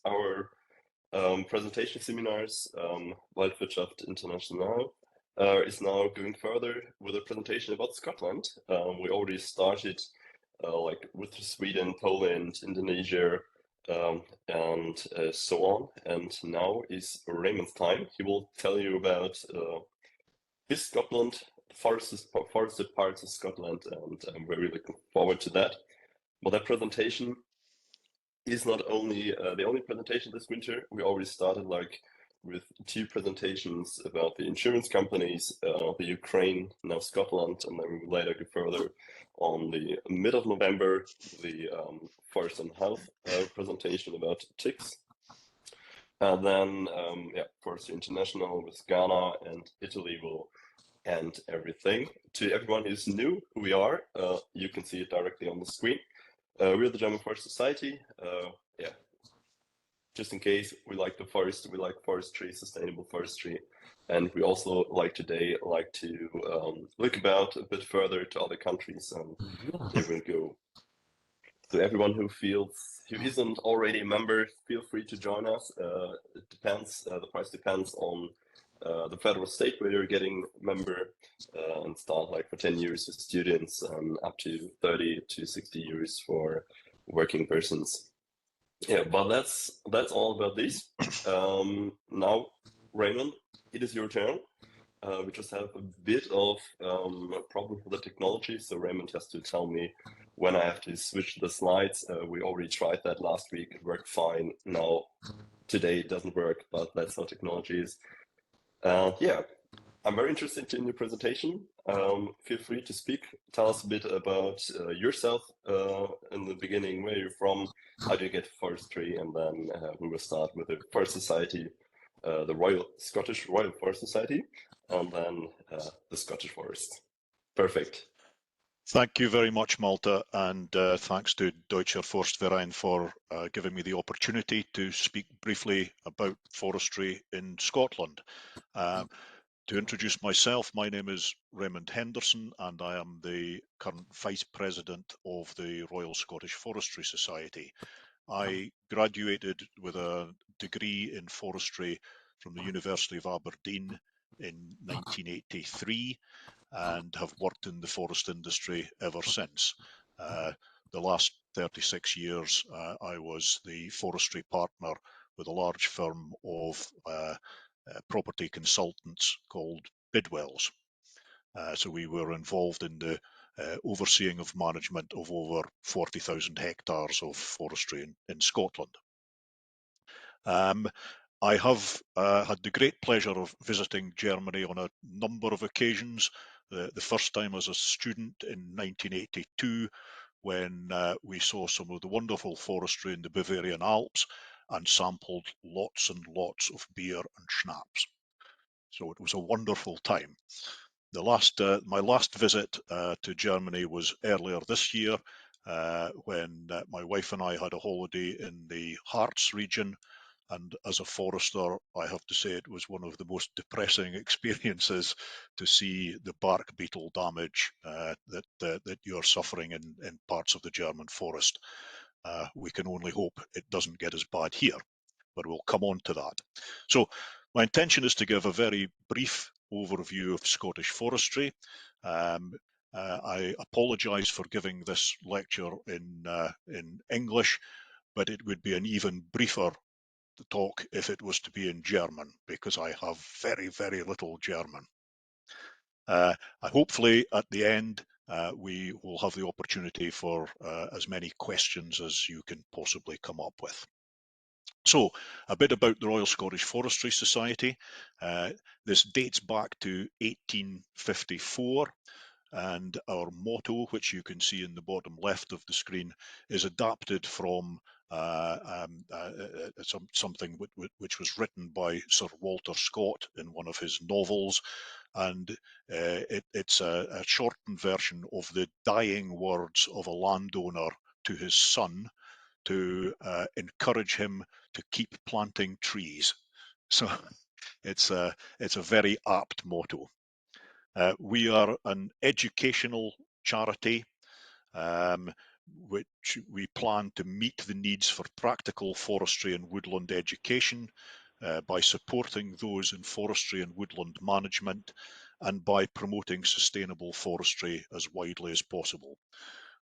our presentation seminars, Waldwirtschaft International, is now going further with a presentation about Scotland. We already started like with Sweden, Poland, Indonesia, and so on. And now is Raymond's time. He will tell you about his Scotland, forested parts of Scotland, and I'm very looking forward to that. Well, that presentation is not only the only presentation this winter. We already started like with 2 presentations about the insurance companies, the Ukraine, now Scotland, and then we will later go further on the mid of November, the Forest and Health presentation about ticks. And then, yeah, Forestry International with Ghana and Italy will end everything. To everyone who's new, who we are, you can see it directly on the screen. We're the German Forest Society. Yeah, just in case, we like the forest, we like forestry, sustainable forestry, and we also today like to look about a bit further to other countries, and here we go. So everyone who isn't already a member, feel free to join us. It depends, the price depends on the federal state where you're getting member, and start like for 10 years for students and up to 30 to 60 years for working persons. Yeah, but that's all about this. Now, Raymond, it is your turn. We just have a bit of a problem with the technology, so Raymond has to tell me when I have to switch the slides. We already tried that last week, it worked fine. Now, today it doesn't work, but that's how technology is. Yeah, I'm very interested in your presentation. Feel free to speak. Tell us a bit about yourself in the beginning, where you're from, how do you get forestry, and then we will start with the Forest Society, the Royal Scottish Forest Society, and then the Scottish Forest. Perfect. Thank you very much, Malte, and thanks to Deutscher Forstverein for giving me the opportunity to speak briefly about forestry in Scotland. To introduce myself, my name is Raymond Henderson, and I am the current Vice President of the Royal Scottish Forestry Society. I graduated with a degree in forestry from the University of Aberdeen in 1983 and have worked in the forest industry ever since. The last 36 years, I was the forestry partner with a large firm of property consultants called Bidwells. So we were involved in the overseeing of management of over 40,000 hectares of forestry in Scotland. I have had the great pleasure of visiting Germany on a number of occasions. The first time as a student in 1982, when we saw some of the wonderful forestry in the Bavarian Alps and sampled lots and lots of beer and schnapps. So it was a wonderful time. My last visit to Germany was earlier this year, when my wife and I had a holiday in the Harz region. And as a forester, I have to say it was one of the most depressing experiences to see the bark beetle damage that you're suffering in parts of the German forest. We can only hope it doesn't get as bad here, but we'll come on to that. So my intention is to give a very brief overview of Scottish forestry. I apologise for giving this lecture in English, but it would be an even briefer talk if it was to be in German, because I have very, very little German. Hopefully at the end we will have the opportunity for as many questions as you can possibly come up with. So a bit about the Royal Scottish Forestry Society. This dates back to 1854. And our motto, which you can see in the bottom left of the screen, is adapted from something which was written by Sir Walter Scott in one of his novels, and it's a shortened version of the dying words of a landowner to his son to encourage him to keep planting trees. So it's a very apt motto. We are an educational charity. which we plan to meet the needs for practical forestry and woodland education by supporting those in forestry and woodland management, and by promoting sustainable forestry as widely as possible.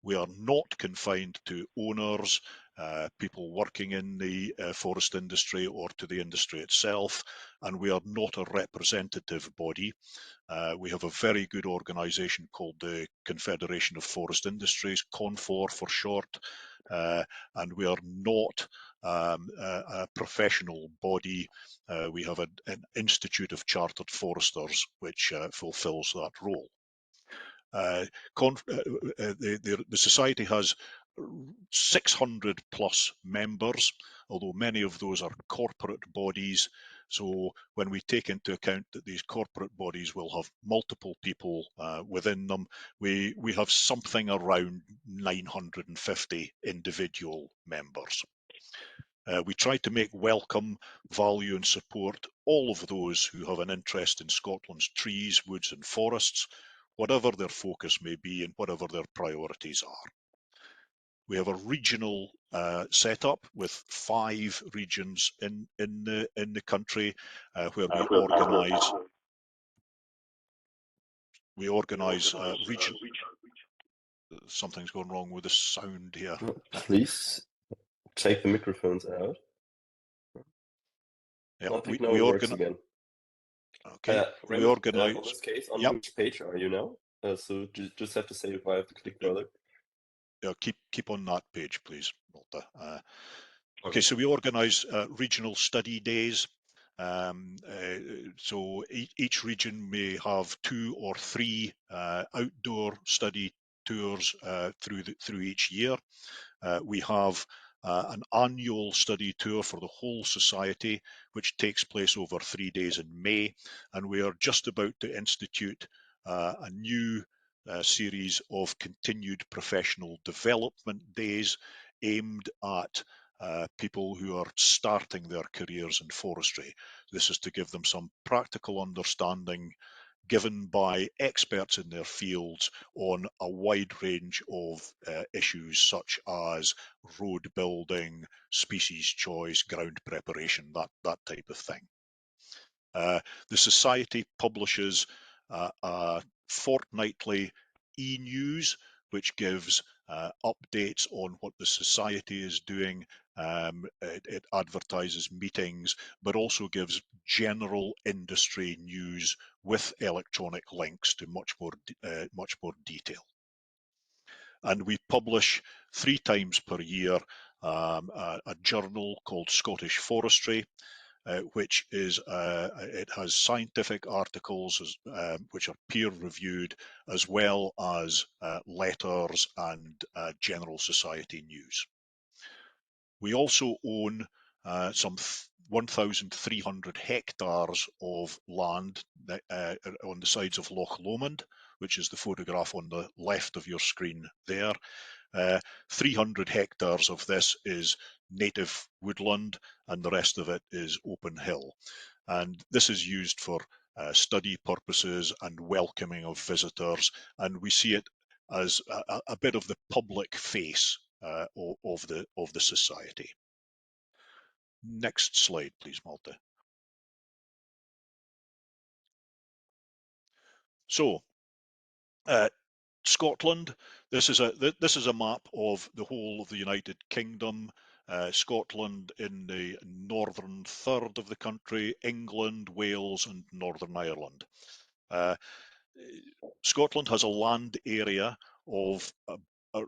We are not confined to owners, people working in the forest industry, or to the industry itself, and we are not a representative body. We have a very good organisation called the Confederation of Forest Industries, CONFOR for short, and we are not a professional body. We have an Institute of Chartered Foresters which fulfills that role. The Society has 600 plus members, although many of those are corporate bodies. So when we take into account that these corporate bodies will have multiple people within them, we have something around 950 individual members. We try to make welcome, value and support all of those who have an interest in Scotland's trees, woods and forests, whatever their focus may be and whatever their priorities are. We have a regional setup with 5 regions in the country where we organise region. Something's gone wrong with the sound here. Please take the microphones out. Yeah, we works again. Okay, we organise. In this case, on yep. which page are you now? So just have to say if I have to click further. Yeah, keep on that page, please, Walter. Okay, so we organise regional study days. So each region may have 2 or 3 outdoor study tours through each year. We have an annual study tour for the whole society, which takes place over 3 days in May, and we are just about to institute a new series of continued professional development days aimed at people who are starting their careers in forestry. This is to give them some practical understanding given by experts in their fields on a wide range of issues such as road building, species choice, ground preparation, that type of thing. The Society publishes a fortnightly e-news which gives updates on what the Society is doing. It advertises meetings, but also gives general industry news with electronic links to much more detail. And we publish 3 times per year a journal called Scottish Forestry, which is it has scientific articles which are peer reviewed, as well as letters and general society news. We also own some 1,300 hectares of land on the sides of Loch Lomond, which is the photograph on the left of your screen there. 300 hectares of this is native woodland and the rest of it is open hill. And this is used for study purposes and welcoming of visitors, and we see it as a bit of the public face of the Society. Next slide, please, Malte. So, Scotland. This is a map of the whole of the United Kingdom. Scotland in the northern third of the country, England, Wales, and Northern Ireland. Scotland has a land area of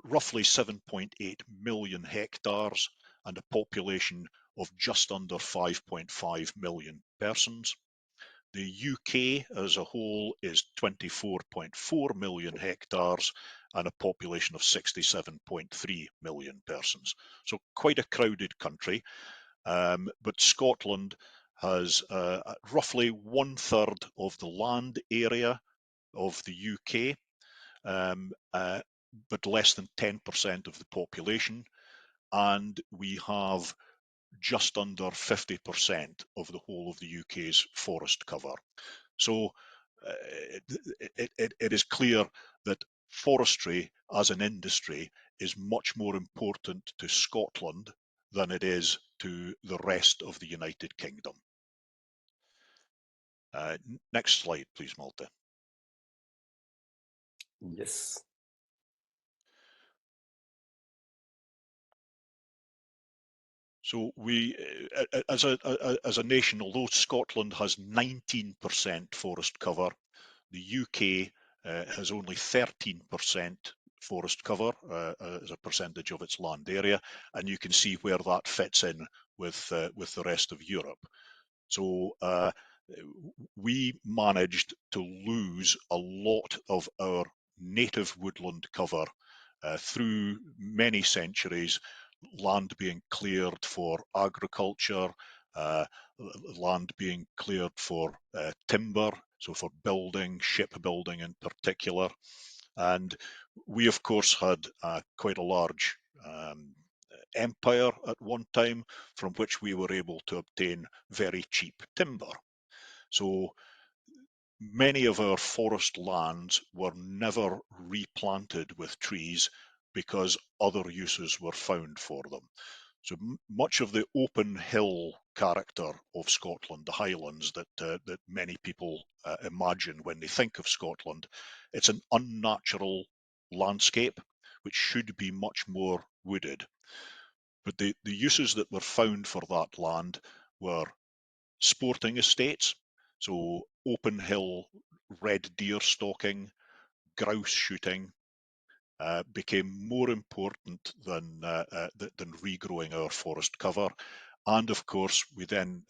roughly 7.8 million hectares and a population of just under 5.5 million persons. The UK as a whole is 24.4 million hectares and a population of 67.3 million persons. So quite a crowded country, but Scotland has roughly 1/3 of the land area of the UK, but less than 10% of the population, and we have just under 50% of the whole of the UK's forest cover. So it is clear that forestry as an industry is much more important to Scotland than it is to the rest of the United Kingdom. Next slide, please, Malte. Yes. So we, as a nation, although Scotland has 19% forest cover, the UK has only 13% forest cover as a percentage of its land area, and you can see where that fits in with the rest of Europe. So we managed to lose a lot of our native woodland cover through many centuries, land being cleared for agriculture, land being cleared for timber, so for building, shipbuilding in particular. And we, of course, had quite a large empire at one time from which we were able to obtain very cheap timber. So many of our forest lands were never replanted with trees because other uses were found for them. So much of the open hill character of Scotland, the Highlands that many people imagine when they think of Scotland, it's an unnatural landscape which should be much more wooded. But the uses that were found for that land were sporting estates, so open hill red deer stalking, grouse shooting, became more important than regrowing our forest cover. And of course, we then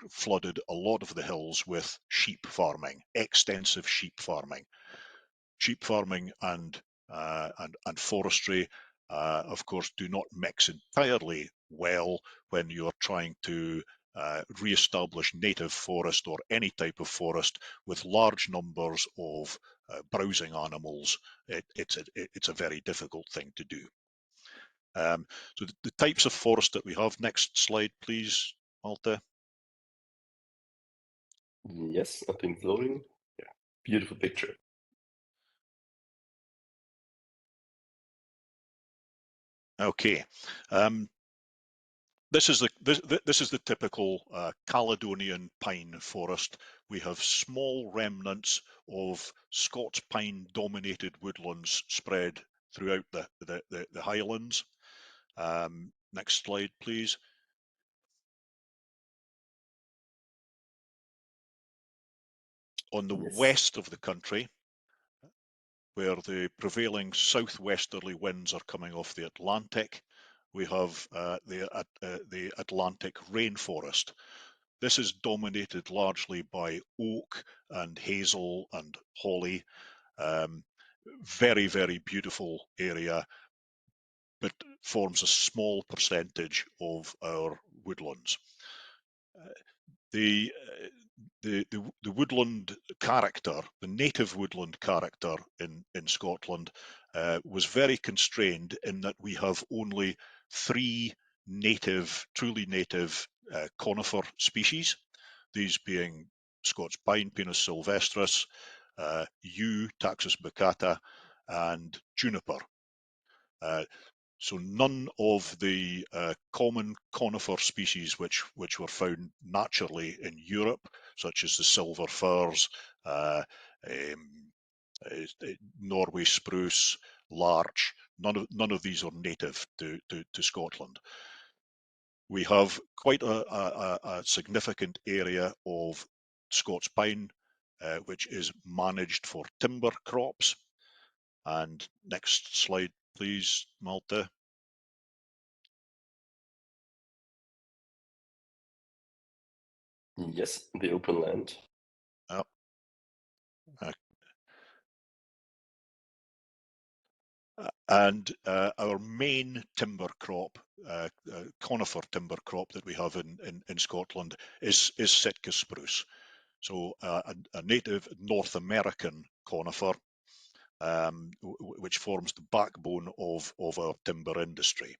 flooded a lot of the hills with sheep farming, extensive sheep farming. Sheep farming and forestry, of course, do not mix entirely well when you're trying to re-establish native forest or any type of forest with large numbers of browsing animals. It's a very difficult thing to do. So the types of forest that we have. Next slide, please, Malte. Yes, I think loading. Yeah, beautiful picture. Okay. This is the typical Caledonian pine forest. We have small remnants of Scots pine dominated woodlands spread throughout the Highlands. Next slide, please. On the west of the country, where the prevailing southwesterly winds are coming off the Atlantic, we have the Atlantic rainforest. This is dominated largely by oak and hazel and holly. Very, very beautiful area, but forms a small percentage of our woodlands. The woodland character, the native woodland character in Scotland was very constrained in that we have only 3 truly native conifer species, these being Scots pine, Pinus sylvestris, yew, Taxus baccata, and juniper. So none of the common conifer species which were found naturally in Europe, such as the silver firs, Norway spruce, larch, none of these are native to Scotland. We have quite a significant area of Scots pine, which is managed for timber crops. And next slide, please, Malte. Yes, the open land. And our main timber crop, conifer timber crop that we have in Scotland is Sitka spruce. So a native North American conifer, which forms the backbone of our timber industry.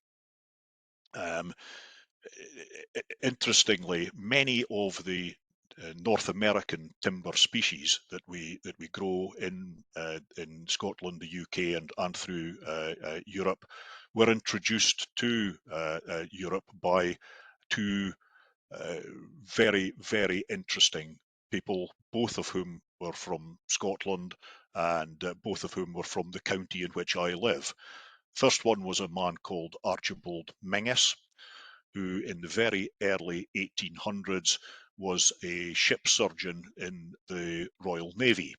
Interestingly, many of the North American timber species that we grow in Scotland, the UK, and through Europe were introduced to Europe by two very, very interesting people, both of whom were from Scotland and both of whom were from the county in which I live. First one was a man called Archibald Menges, who in the very early 1800s was a ship surgeon in the Royal Navy.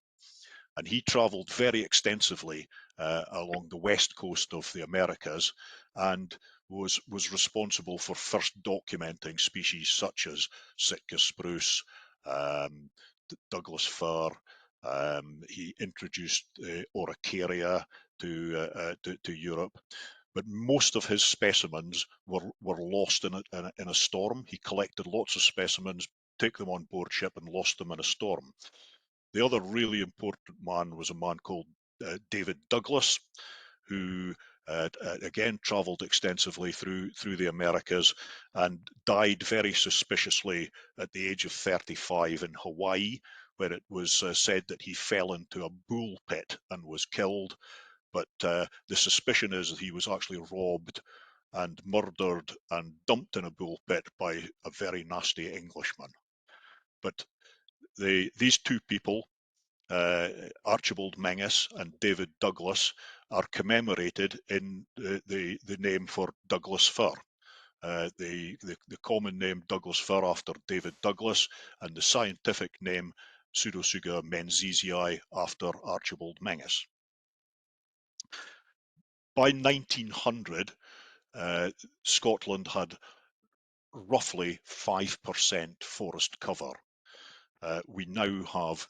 And he travelled very extensively along the west coast of the Americas and was responsible for first documenting species such as Sitka spruce, Douglas fir. He introduced Araucaria to Europe. But most of his specimens were lost in a storm. He collected lots of specimens, took them on board ship and lost them in a storm. The other really important man was a man called David Douglas, who again travelled extensively through the Americas and died very suspiciously at the age of 35 in Hawaii, where it was said that he fell into a bull pit and was killed. But the suspicion is that he was actually robbed and murdered and dumped in a bull pit by a very nasty Englishman. But these two people, Archibald Menges and David Douglas, are commemorated in the name for Douglas fir. The common name Douglas fir after David Douglas, and the scientific name Pseudotsuga menzesii after Archibald Menges. By 1900, Scotland had roughly 5% forest cover. We now have,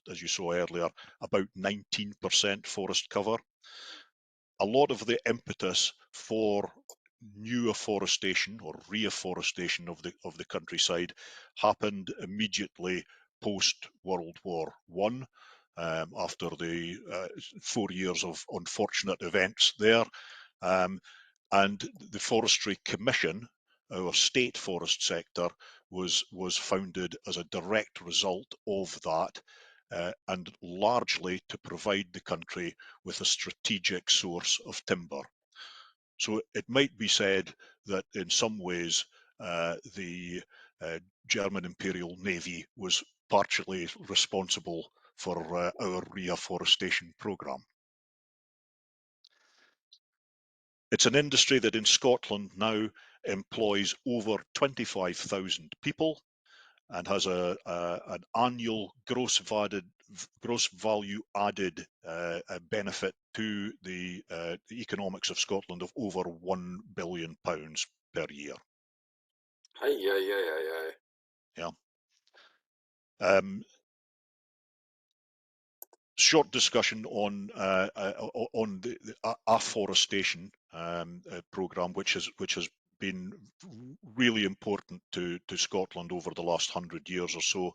as you saw earlier, about 19% forest cover. A lot of the impetus for new afforestation or reforestation of the countryside happened immediately post World War I. After the 4 years of unfortunate events there. And the Forestry Commission, our state forest sector, was founded as a direct result of that, and largely to provide the country with a strategic source of timber. So it might be said that in some ways the German Imperial Navy was partially responsible for our reforestation programme. It's an industry that in Scotland now employs over 25,000 people and has an annual gross value added benefit to the economics of Scotland of over £1 billion per year. Yeah. Short discussion on the afforestation programme, which has been really important to Scotland over the last 100 years or so.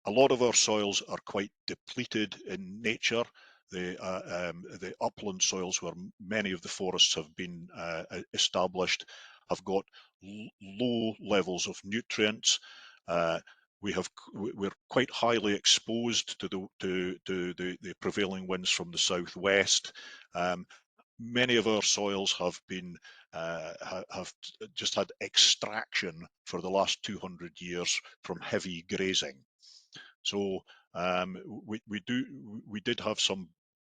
A lot of our soils are quite depleted in nature. The upland soils, where many of the forests have been established, have got low levels of nutrients. We're quite highly exposed to the prevailing winds from the southwest. Many of our soils have been have just had extraction for the last 200 years from heavy grazing. So we did have some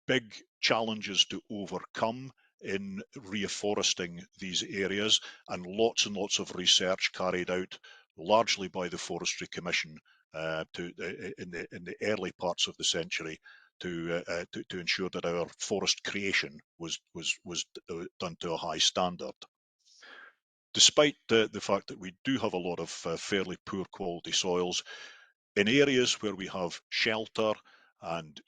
big challenges to overcome in reforesting these areas, and lots of research carried out largely by the Forestry Commission in the early parts of the century to ensure that our forest creation was done to a high standard. Despite the fact that we do have a lot of fairly poor quality soils, in areas where we have shelter and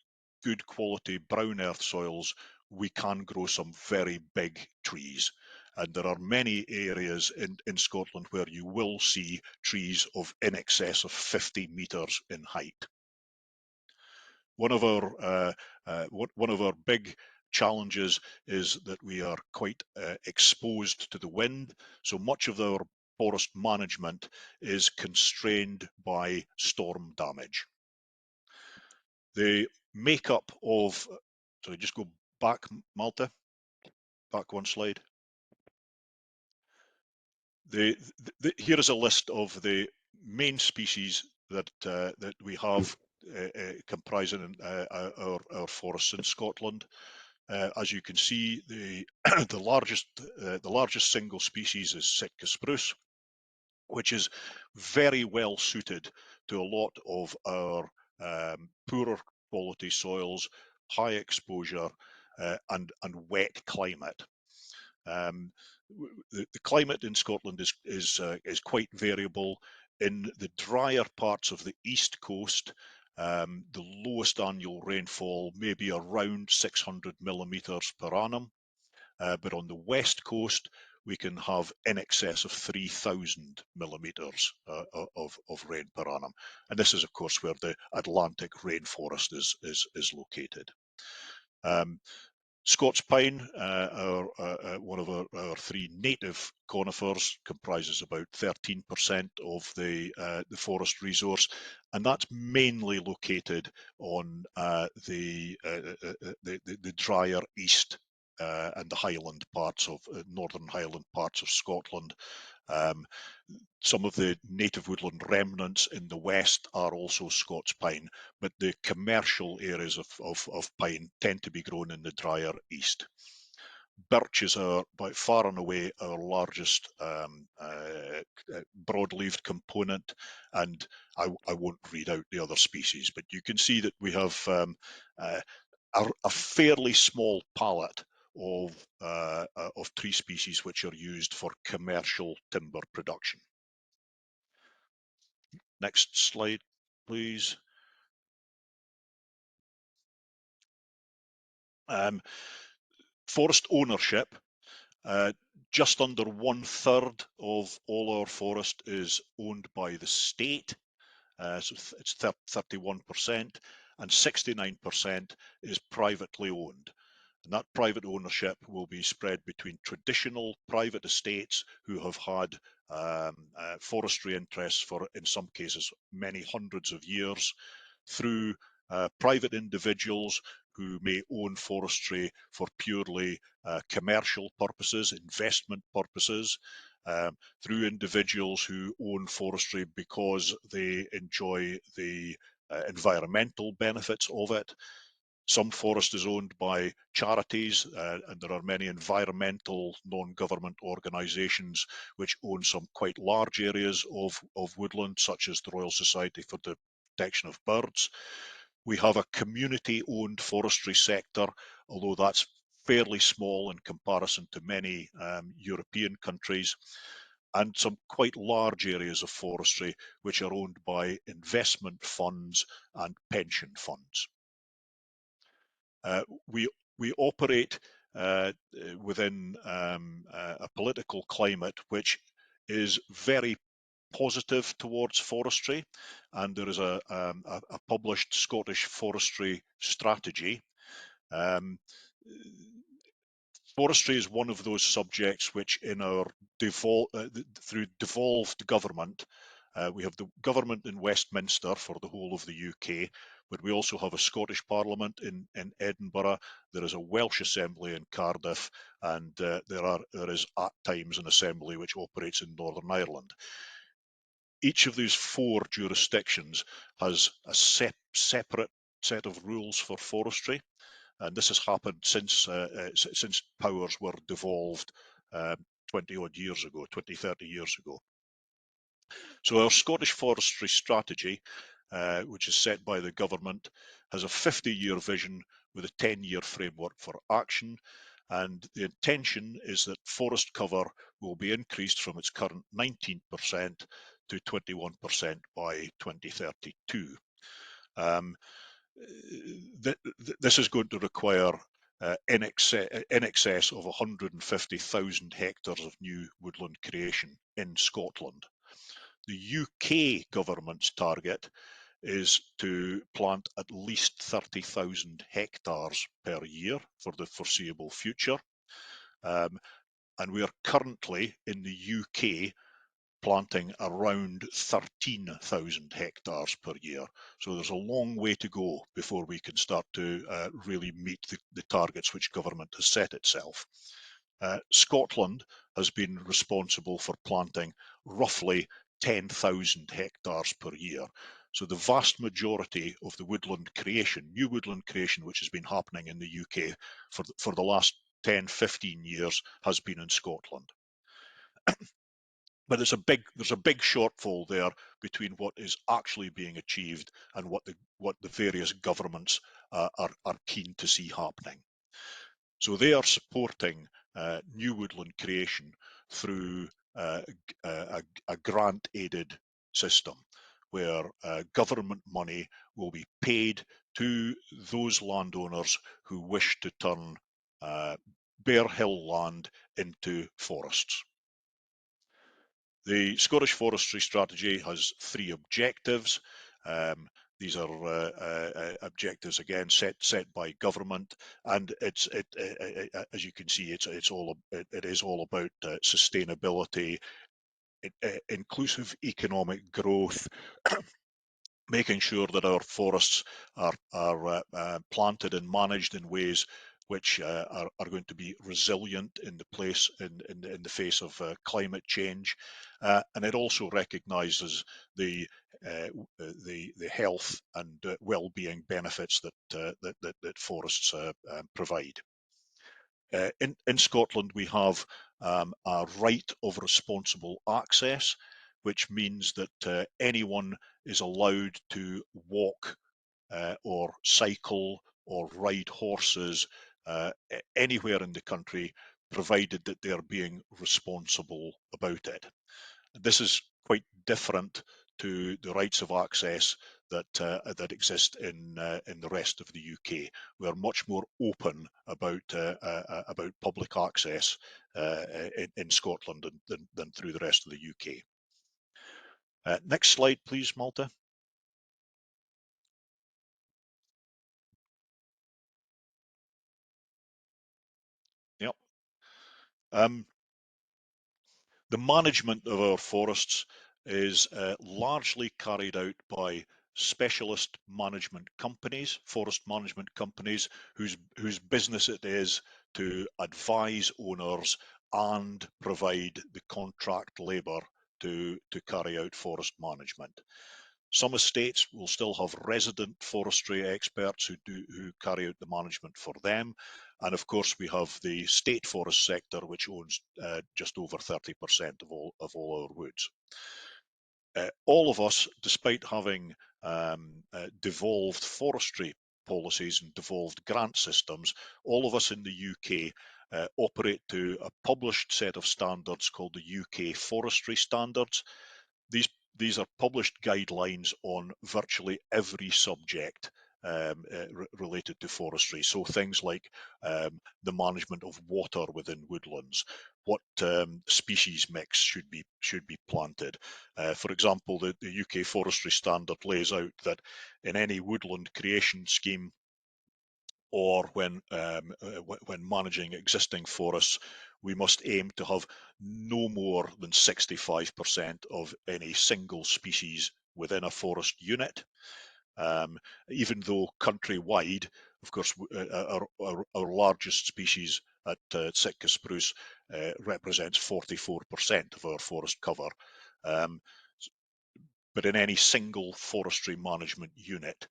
good quality brown earth soils, we can grow some very big trees. And there are many areas in Scotland where you will see trees of in excess of 50 metres in height. One of our big challenges is that we are quite exposed to the wind. So much of our forest management is constrained by storm damage. The makeup of, so just go back, Malta, back one slide. Here is a list of the main species that that we have comprising our forests in Scotland. As you can see, the the largest single species is Sitka spruce, which is very well suited to a lot of our poorer quality soils, high exposure, and wet climate. The climate in Scotland is quite variable. In the drier parts of the east coast, the lowest annual rainfall may be around 600 millimetres per annum, but on the west coast we can have in excess of 3,000 millimetres of rain per annum, and this is of course where the Atlantic rainforest is located. Scots pine, one of our three native conifers, comprises about 13% of the forest resource, and that's mainly located on the drier east and the highland parts of northern highland parts of Scotland. Some of the native woodland remnants in the west are also Scots pine, but the commercial areas of pine tend to be grown in the drier east. Birches are by far and away our largest broad-leaved component, and I won't read out the other species, but you can see that we have a fairly small palette of tree species which are used for commercial timber production. Next slide, please. Forest ownership, just under 1/3 of all our forest is owned by the state, so it's 31%, and 69% is privately owned. And that private ownership will be spread between traditional private estates who have had forestry interests for, in some cases, many hundreds of years, through private individuals who may own forestry for purely commercial purposes, investment purposes, through individuals who own forestry because they enjoy the environmental benefits of it. Some forest is owned by charities, and there are many environmental non-government organisations which own some quite large areas of woodland, such as the Royal Society for the Protection of Birds. We have a community-owned forestry sector, although that's fairly small in comparison to many European countries, and some quite large areas of forestry which are owned by investment funds and pension funds. We operate within a political climate which is very positive towards forestry, and there is a published Scottish forestry strategy. Forestry is one of those subjects which, in our through devolved government, we have the government in Westminster for the whole of the UK, but we also have a Scottish Parliament in Edinburgh. There is a Welsh Assembly in Cardiff, and there is at times an assembly which operates in Northern Ireland. Each of these four jurisdictions has a separate set of rules for forestry, and this has happened since powers were devolved 20 odd years ago, 20, 30 years ago. So our Scottish forestry strategy, which is set by the government, has a 50-year vision with a 10-year framework for action, and the intention is that forest cover will be increased from its current 19% to 21% by 2032. This is going to require in excess of 150,000 hectares of new woodland creation in Scotland. The UK government's target is to plant at least 30,000 hectares per year for the foreseeable future. And we are currently in the UK planting around 13,000 hectares per year. So there's a long way to go before we can start to really meet the targets which government has set itself. Scotland has been responsible for planting roughly 10,000 hectares per year. So the vast majority of the woodland creation, new woodland creation, which has been happening in the UK for the last 10, 15 years, has been in Scotland. But there's a big shortfall there between what is actually being achieved and what the various governments are keen to see happening. So they are supporting new woodland creation through a grant-aided system where government money will be paid to those landowners who wish to turn bare hill land into forests. The Scottish Forestry Strategy has 3 objectives. These are objectives again set by government, and as you can see, it is all about sustainability, inclusive economic growth, making sure that our forests are planted and managed in ways which are going to be resilient in the face of climate change, and it also recognises the health and well-being benefits that forests provide. In Scotland, we have a right of responsible access, which means that anyone is allowed to walk or cycle or ride horses anywhere in the country, provided that they are being responsible about it. This is quite different to the rights of access that exist in the rest of the UK. We are much more open about public access in Scotland than through the rest of the UK. Next slide, please, Malta. Yep. The management of our forests is largely carried out by specialist management companies, forest management companies, whose business it is to advise owners and provide the contract labour to carry out forest management. Some estates will still have resident forestry experts who carry out the management for them. And of course, we have the state forest sector, which owns just over 30% of all our woods. All of us, despite having devolved forestry policies and devolved grant systems, all of us in the UK operate to a published set of standards called the UK Forestry Standards. These are published guidelines on virtually every subject related to forestry. So things like the management of water within woodlands, what species mix should be planted. For example, the UK Forestry Standard lays out that in any woodland creation scheme, or when managing existing forests, we must aim to have no more than 65% of any single species within a forest unit. Even though countrywide, of course, our largest species at Sitka spruce represents 44% of our forest cover. But in any single forestry management unit,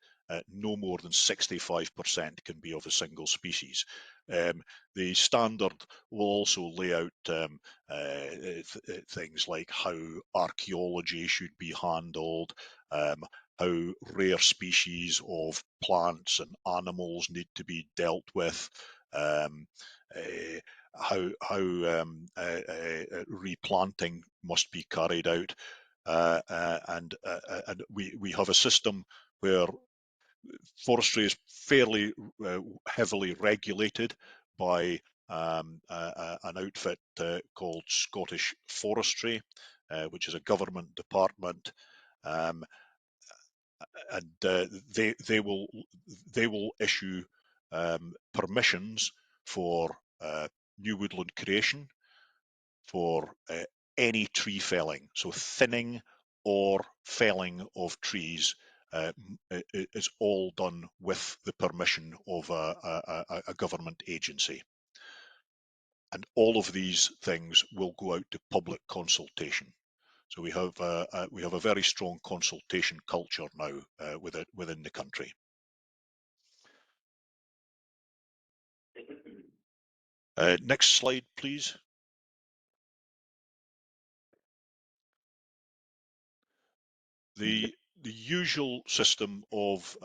no more than 65% can be of a single species. The standard will also lay out things like how archaeology should be handled, how rare species of plants and animals need to be dealt with, how replanting must be carried out. And we have a system where forestry is fairly heavily regulated by an outfit called Scottish Forestry, which is a government department, and they will issue permissions for new woodland creation, for any tree felling. So thinning or felling of trees is all done with the permission of a government agency. And all of these things will go out to public consultation. So we have a very strong consultation culture now within the country. Next slide, please. The usual system of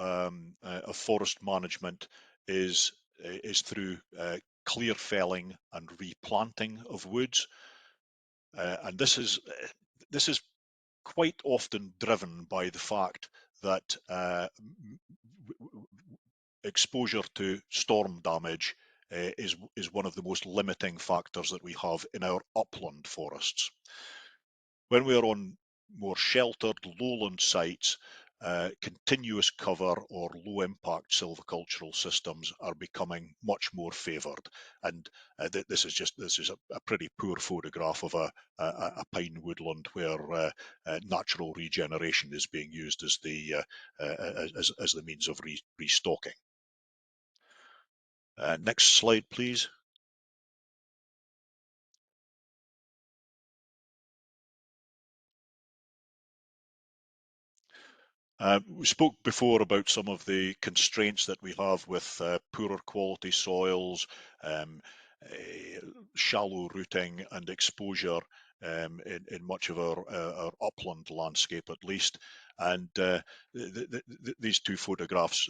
forest management is through clear felling and replanting of woods, and this is quite often driven by the fact that exposure to storm damage is one of the most limiting factors that we have in our upland forests. When we are on more sheltered lowland sites, continuous cover or low impact silvicultural systems are becoming much more favoured, and this is a pretty poor photograph of a pine woodland where natural regeneration is being used as the means of restocking. Next slide, please. We spoke before about some of the constraints that we have with poorer quality soils, shallow rooting and exposure in much of our upland landscape at least. And these two photographs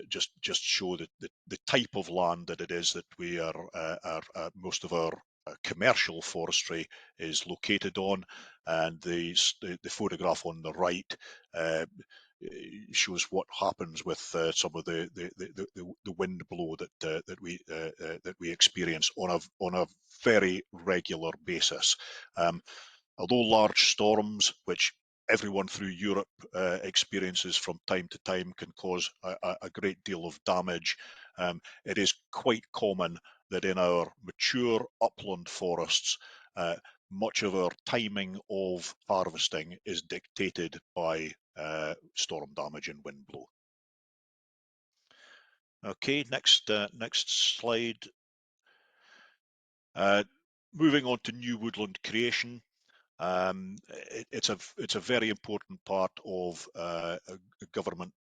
just show the type of land that it is that we are most of our commercial forestry is located on, and the photograph on the right shows what happens with some of the wind blow that we experience on a very regular basis. Although large storms, which everyone through Europe experiences from time to time, can cause a great deal of damage, it is quite common that in our mature upland forests, much of our timing of harvesting is dictated by storm damage and wind blow. Okay, next slide. Moving on to new woodland creation. It's a very important part of government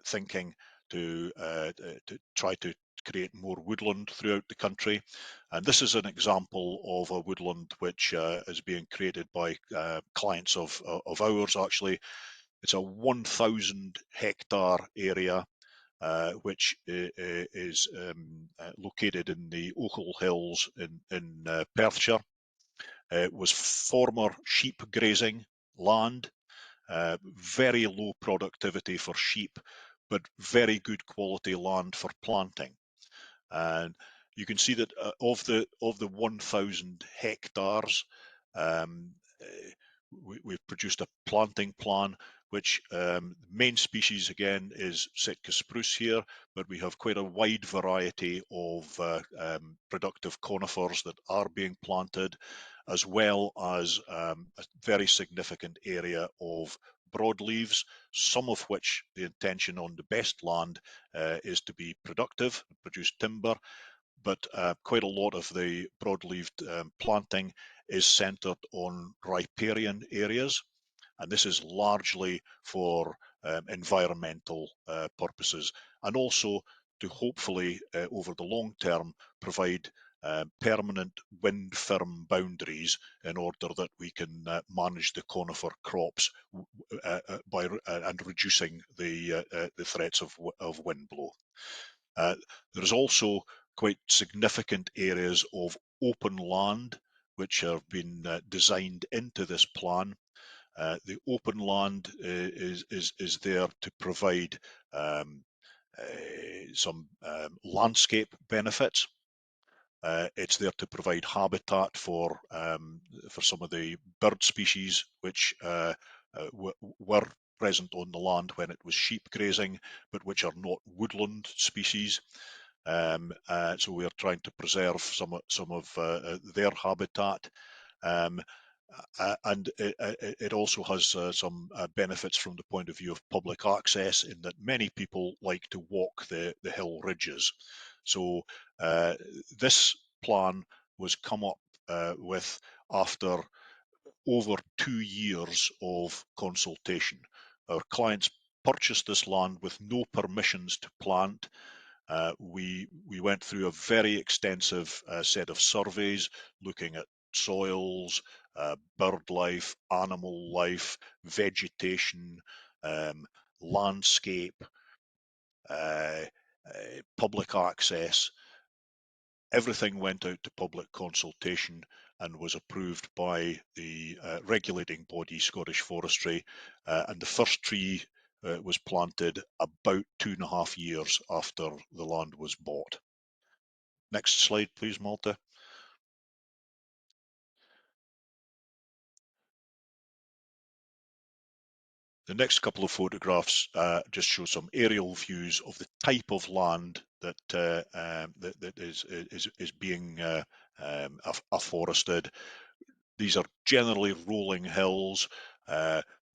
thinking to try to create more woodland throughout the country, and this is an example of a woodland which is being created by clients of ours. Actually, it's a 1,000 hectare area which is located in the Ochil Hills in Perthshire. It was former sheep grazing land, very low productivity for sheep, but very good quality land for planting. And you can see that of the 1,000 hectares, we've produced a planting plan, which main species again is Sitka spruce here, but we have quite a wide variety of productive conifers that are being planted, as well as a very significant area of broadleaves, some of which the intention on the best land is to be productive, produce timber, but quite a lot of the broadleaved planting is centred on riparian areas, and this is largely for environmental purposes, and also to hopefully over the long term provide permanent wind firm boundaries in order that we can manage the conifer crops and reducing the threats of wind blow. There is also quite significant areas of open land which have been designed into this plan. The open land is there to provide some landscape benefits. It's there to provide habitat for some of the bird species which were present on the land when it was sheep grazing, but which are not woodland species. So we are trying to preserve some of their habitat. And it also has some benefits from the point of view of public access, in that many people like to walk the hill ridges. So this plan was come up with after over 2 years of consultation. Our clients purchased this land with no permissions to plant. We went through a very extensive set of surveys looking at soils, bird life, animal life, vegetation, landscape, public access. Everything went out to public consultation and was approved by the regulating body, Scottish Forestry, and the first tree was planted about 2.5 years after the land was bought. Next slide, please, Malta. The next couple of photographs just show some aerial views of the type of land that that is being afforested. These are generally rolling hills,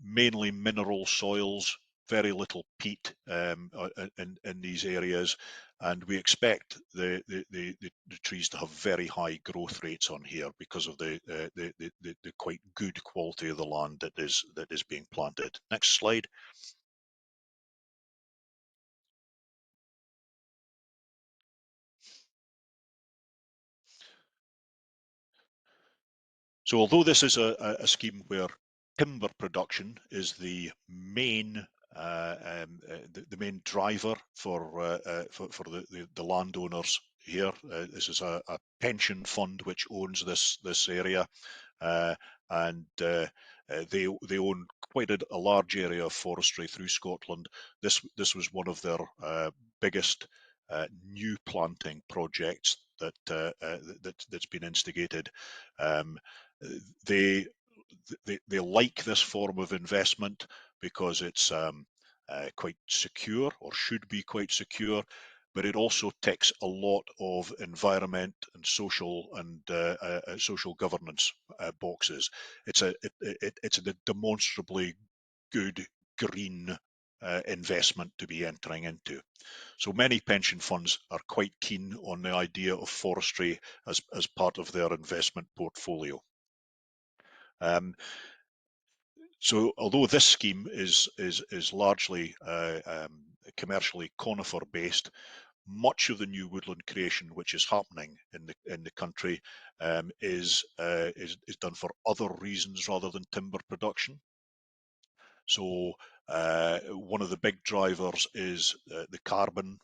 mainly mineral soils, very little peat in these areas, and we expect the trees to have very high growth rates on here because of the quite good quality of the land that is being planted. Next slide. So although this is a scheme where timber production is the main the main driver for the landowners here, this is a pension fund which owns this area, and they own quite a large area of forestry through Scotland. This was one of their biggest new planting projects that's been instigated. They like this form of investment because it's quite secure, or should be quite secure, but it also ticks a lot of environment and social governance boxes. It's a demonstrably good green investment to be entering into. So many pension funds are quite keen on the idea of forestry as part of their investment portfolio. So although this scheme is largely commercially conifer based, much of the new woodland creation which is happening in the country is done for other reasons rather than timber production. So one of the big drivers is the carbon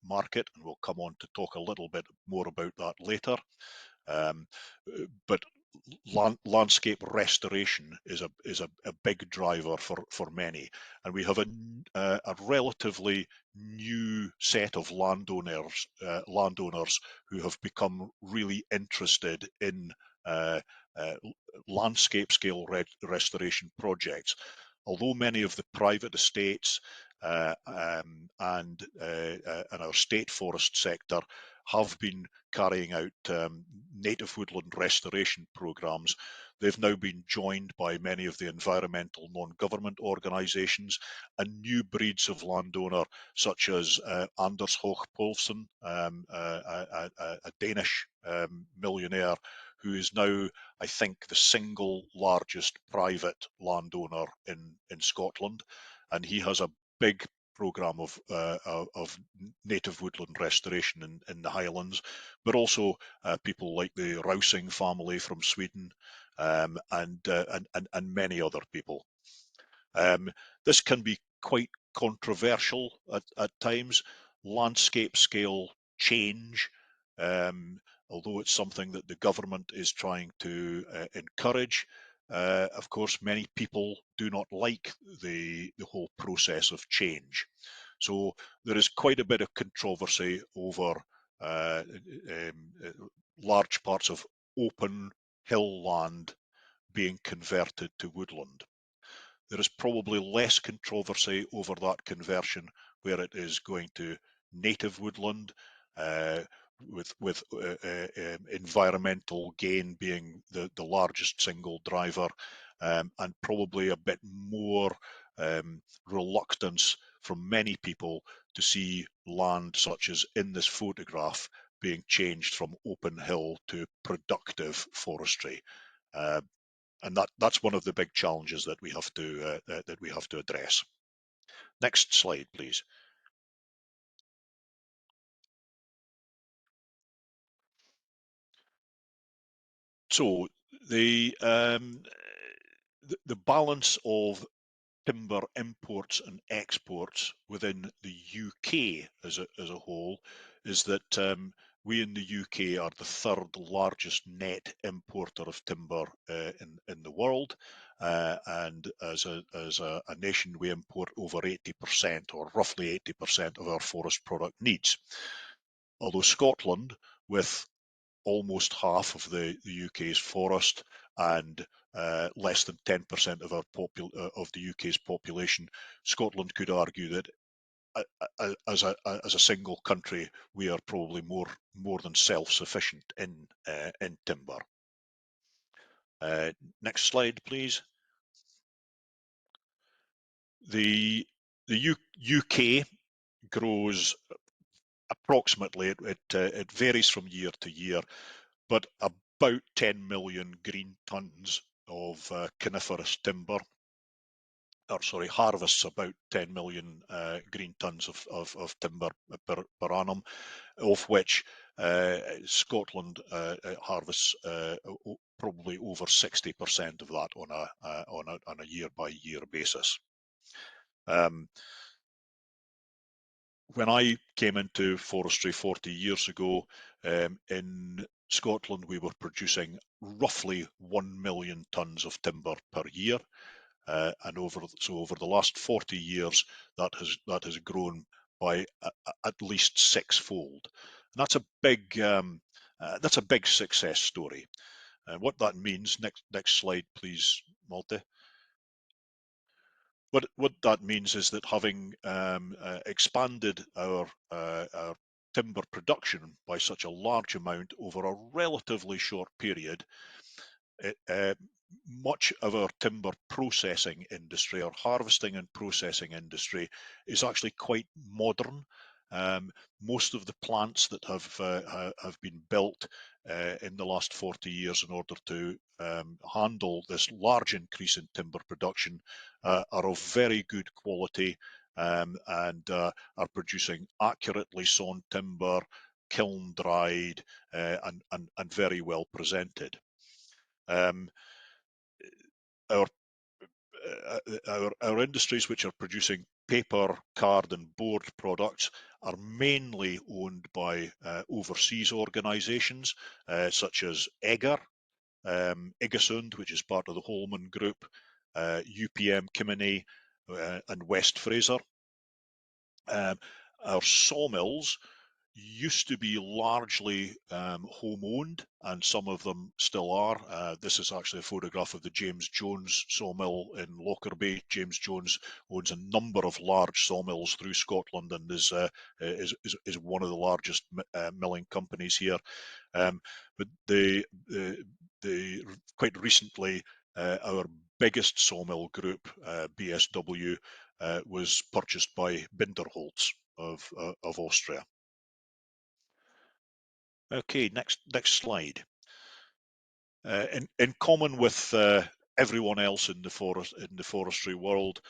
market, and we'll come on to talk a little bit more about that later. But landscape restoration is a big driver for many, and we have a relatively new set of landowners who have become really interested in landscape scale restoration projects. Although many of the private estates and our state forest sector have been carrying out native woodland restoration programs, they've now been joined by many of the environmental non-government organisations and new breeds of landowner, such as Anders Hoch Poulsen, a Danish millionaire, who is now, I think, the single largest private landowner in Scotland, and he has a big program of native woodland restoration in the Highlands, but also people like the Rousing family from Sweden, and many other people. This can be quite controversial at times. Landscape scale change, although it's something that the government is trying to encourage, of course, many people do not like the whole process of change. So there is quite a bit of controversy over large parts of open hill land being converted to woodland. There is probably less controversy over that conversion where it is going to native woodland, with environmental gain being the largest single driver, and probably a bit more reluctance from many people to see land such as in this photograph being changed from open hill to productive forestry. And that's one of the big challenges that we have to address. Next slide, please. So the balance of timber imports and exports within the UK as a whole is that we in the UK are the third largest net importer of timber in the world, and as a nation we import over 80% or roughly 80% of our forest product needs. Although Scotland, with almost half of the UK's forest and less than 10% of the UK's population, Scotland could argue that as a single country, we are probably more than self-sufficient in timber. Next slide, please. The UK grows approximately, it varies from year to year, but about 10 million green tonnes of coniferous timber, harvests about 10 million green tonnes of timber per annum, of which Scotland harvests probably over 60% of that on a year-by-year basis. When I came into forestry 40 years ago, in Scotland we were producing roughly 1 million tonnes of timber per year, and over the last 40 years that has grown by at least sixfold. And that's a big success story. And what that means, next slide please, Malte. What that means is that having expanded our timber production by such a large amount over a relatively short period, much of our timber processing industry, our harvesting and processing industry, is actually quite modern. Most of the plants that have been built in the last 40 years in order to handle this large increase in timber production are of very good quality, and are producing accurately sawn timber, kiln dried, and very well presented. Our industries which are producing paper, card and board products are mainly owned by overseas organisations such as Egger, Iggesund, which is part of the Holman Group, UPM Kimini and West Fraser. Our sawmills used to be largely home-owned, and some of them still are. This is actually a photograph of the James Jones sawmill in Lockerbie. James Jones owns a number of large sawmills through Scotland and is one of the largest milling companies here. But quite recently, our biggest sawmill group, BSW, was purchased by Binderholz of Austria. Okay, next slide. In common with everyone else in the forestry world,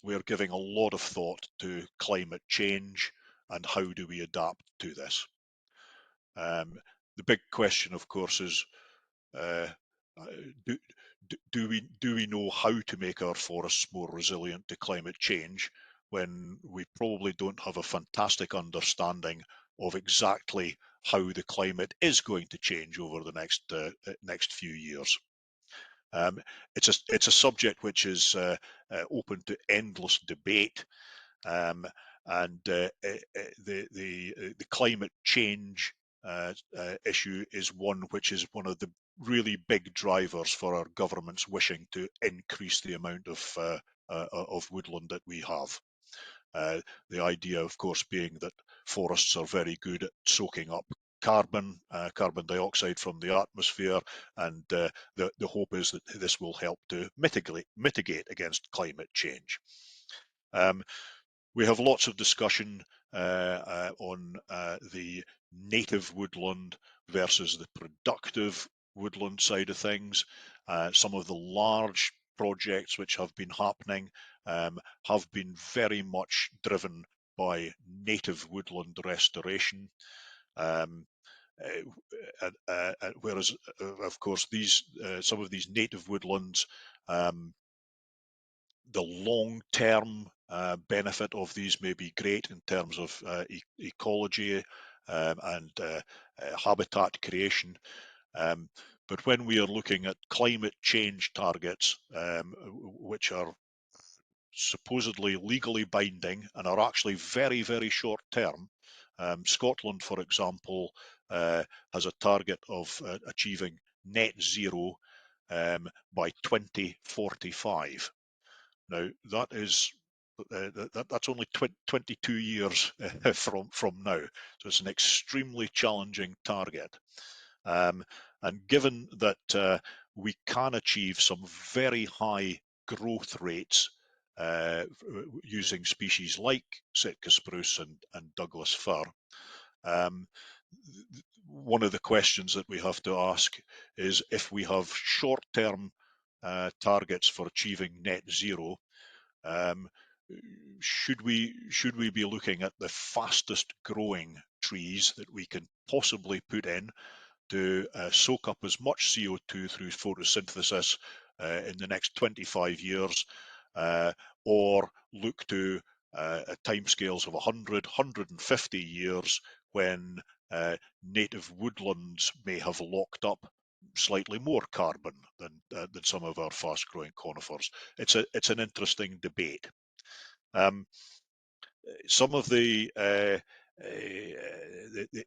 we're giving a lot of thought to climate change and how do we adapt to this. The big question, of course, is do we know how to make our forests more resilient to climate change when we probably don't have a fantastic understanding of exactly how the climate is going to change over the next few years. It's a subject which is open to endless debate, and the climate change issue is one which is one of the really big drivers for our governments wishing to increase the amount of woodland that we have. The idea, of course, being that forests are very good at soaking up carbon dioxide from the atmosphere, and the hope is that this will help to mitigate against climate change. We have lots of discussion on the native woodland versus the productive woodland side of things. Some of the large projects which have been happening have been very much driven by native woodland restoration. Whereas, of course, some of these native woodlands, the long-term benefit of these may be great in terms of ecology and habitat creation. But when we are looking at climate change targets, which are supposedly legally binding and are actually very, very short term, Scotland, for example, has a target of achieving net zero by 2045. Now, that's only 22 years from now, so it's an extremely challenging target. And given that we can achieve some very high growth rates using species like Sitka spruce and Douglas fir, one of the questions that we have to ask is, if we have short-term targets for achieving net zero, should we be looking at the fastest growing trees that we can possibly put in to soak up as much CO2 through photosynthesis in the next 25 years, or look to timescales of 100, 150 years when native woodlands may have locked up slightly more carbon than some of our fast-growing conifers. It's an interesting debate. Some of the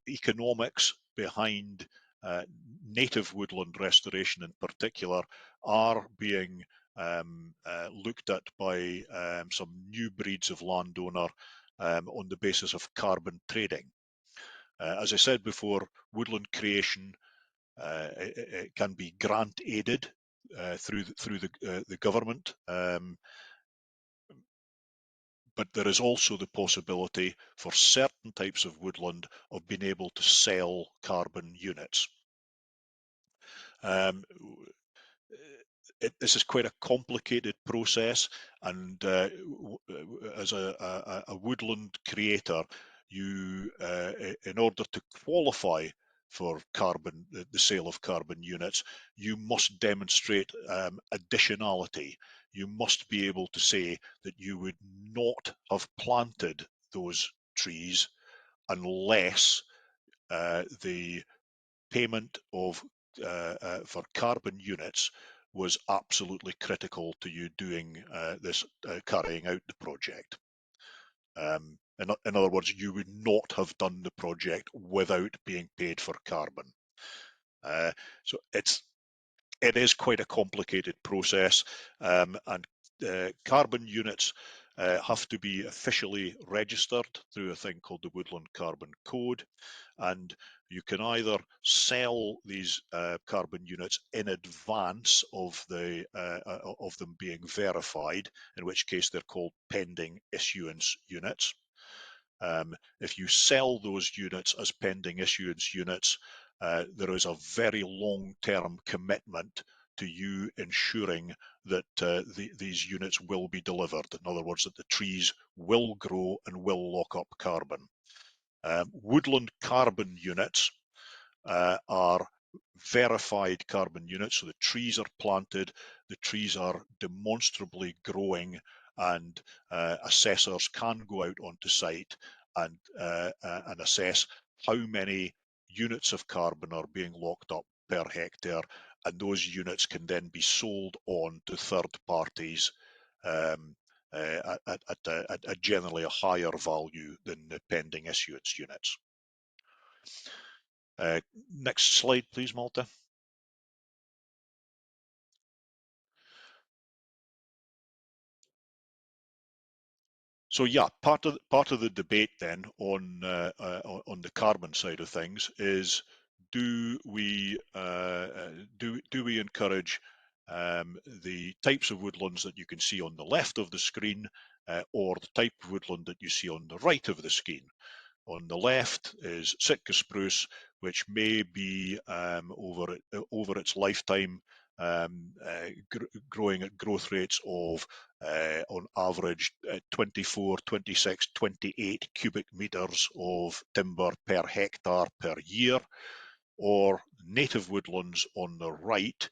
economics behind native woodland restoration in particular are being looked at by some new breeds of landowner on the basis of carbon trading. As I said before, woodland creation it can be grant aided through the government, but there is also the possibility for certain types of woodland of being able to sell carbon units. This is quite a complicated process, and as a woodland creator, you, in order to qualify for carbon, the sale of carbon units, you must demonstrate additionality. You must be able to say that you would not have planted those trees unless the payment of for carbon units was absolutely critical to you doing this, carrying out the project. In other words, you would not have done the project without being paid for carbon. So it is quite a complicated process, and carbon units have to be officially registered through a thing called the Woodland Carbon Code, and you can either sell these carbon units in advance of them being verified, in which case they're called pending issuance units. If you sell those units as pending issuance units, there is a very long-term commitment to you ensuring that these units will be delivered. In other words, that the trees will grow and will lock up carbon. Woodland carbon units are verified carbon units, so the trees are planted, the trees are demonstrably growing, and assessors can go out onto site and assess how many units of carbon are being locked up per hectare, and those units can then be sold on to third parties at generally a higher value than the pending issuance units. Next slide, please, Malta. So yeah, part of the debate then on the carbon side of things is, do we encourage the types of woodlands that you can see on the left of the screen, or the type of woodland that you see on the right of the screen? On the left is Sitka spruce, which may be over its lifetime growing at growth rates of on average 24, 26, 28 cubic meters of timber per hectare per year, or native woodlands on the right,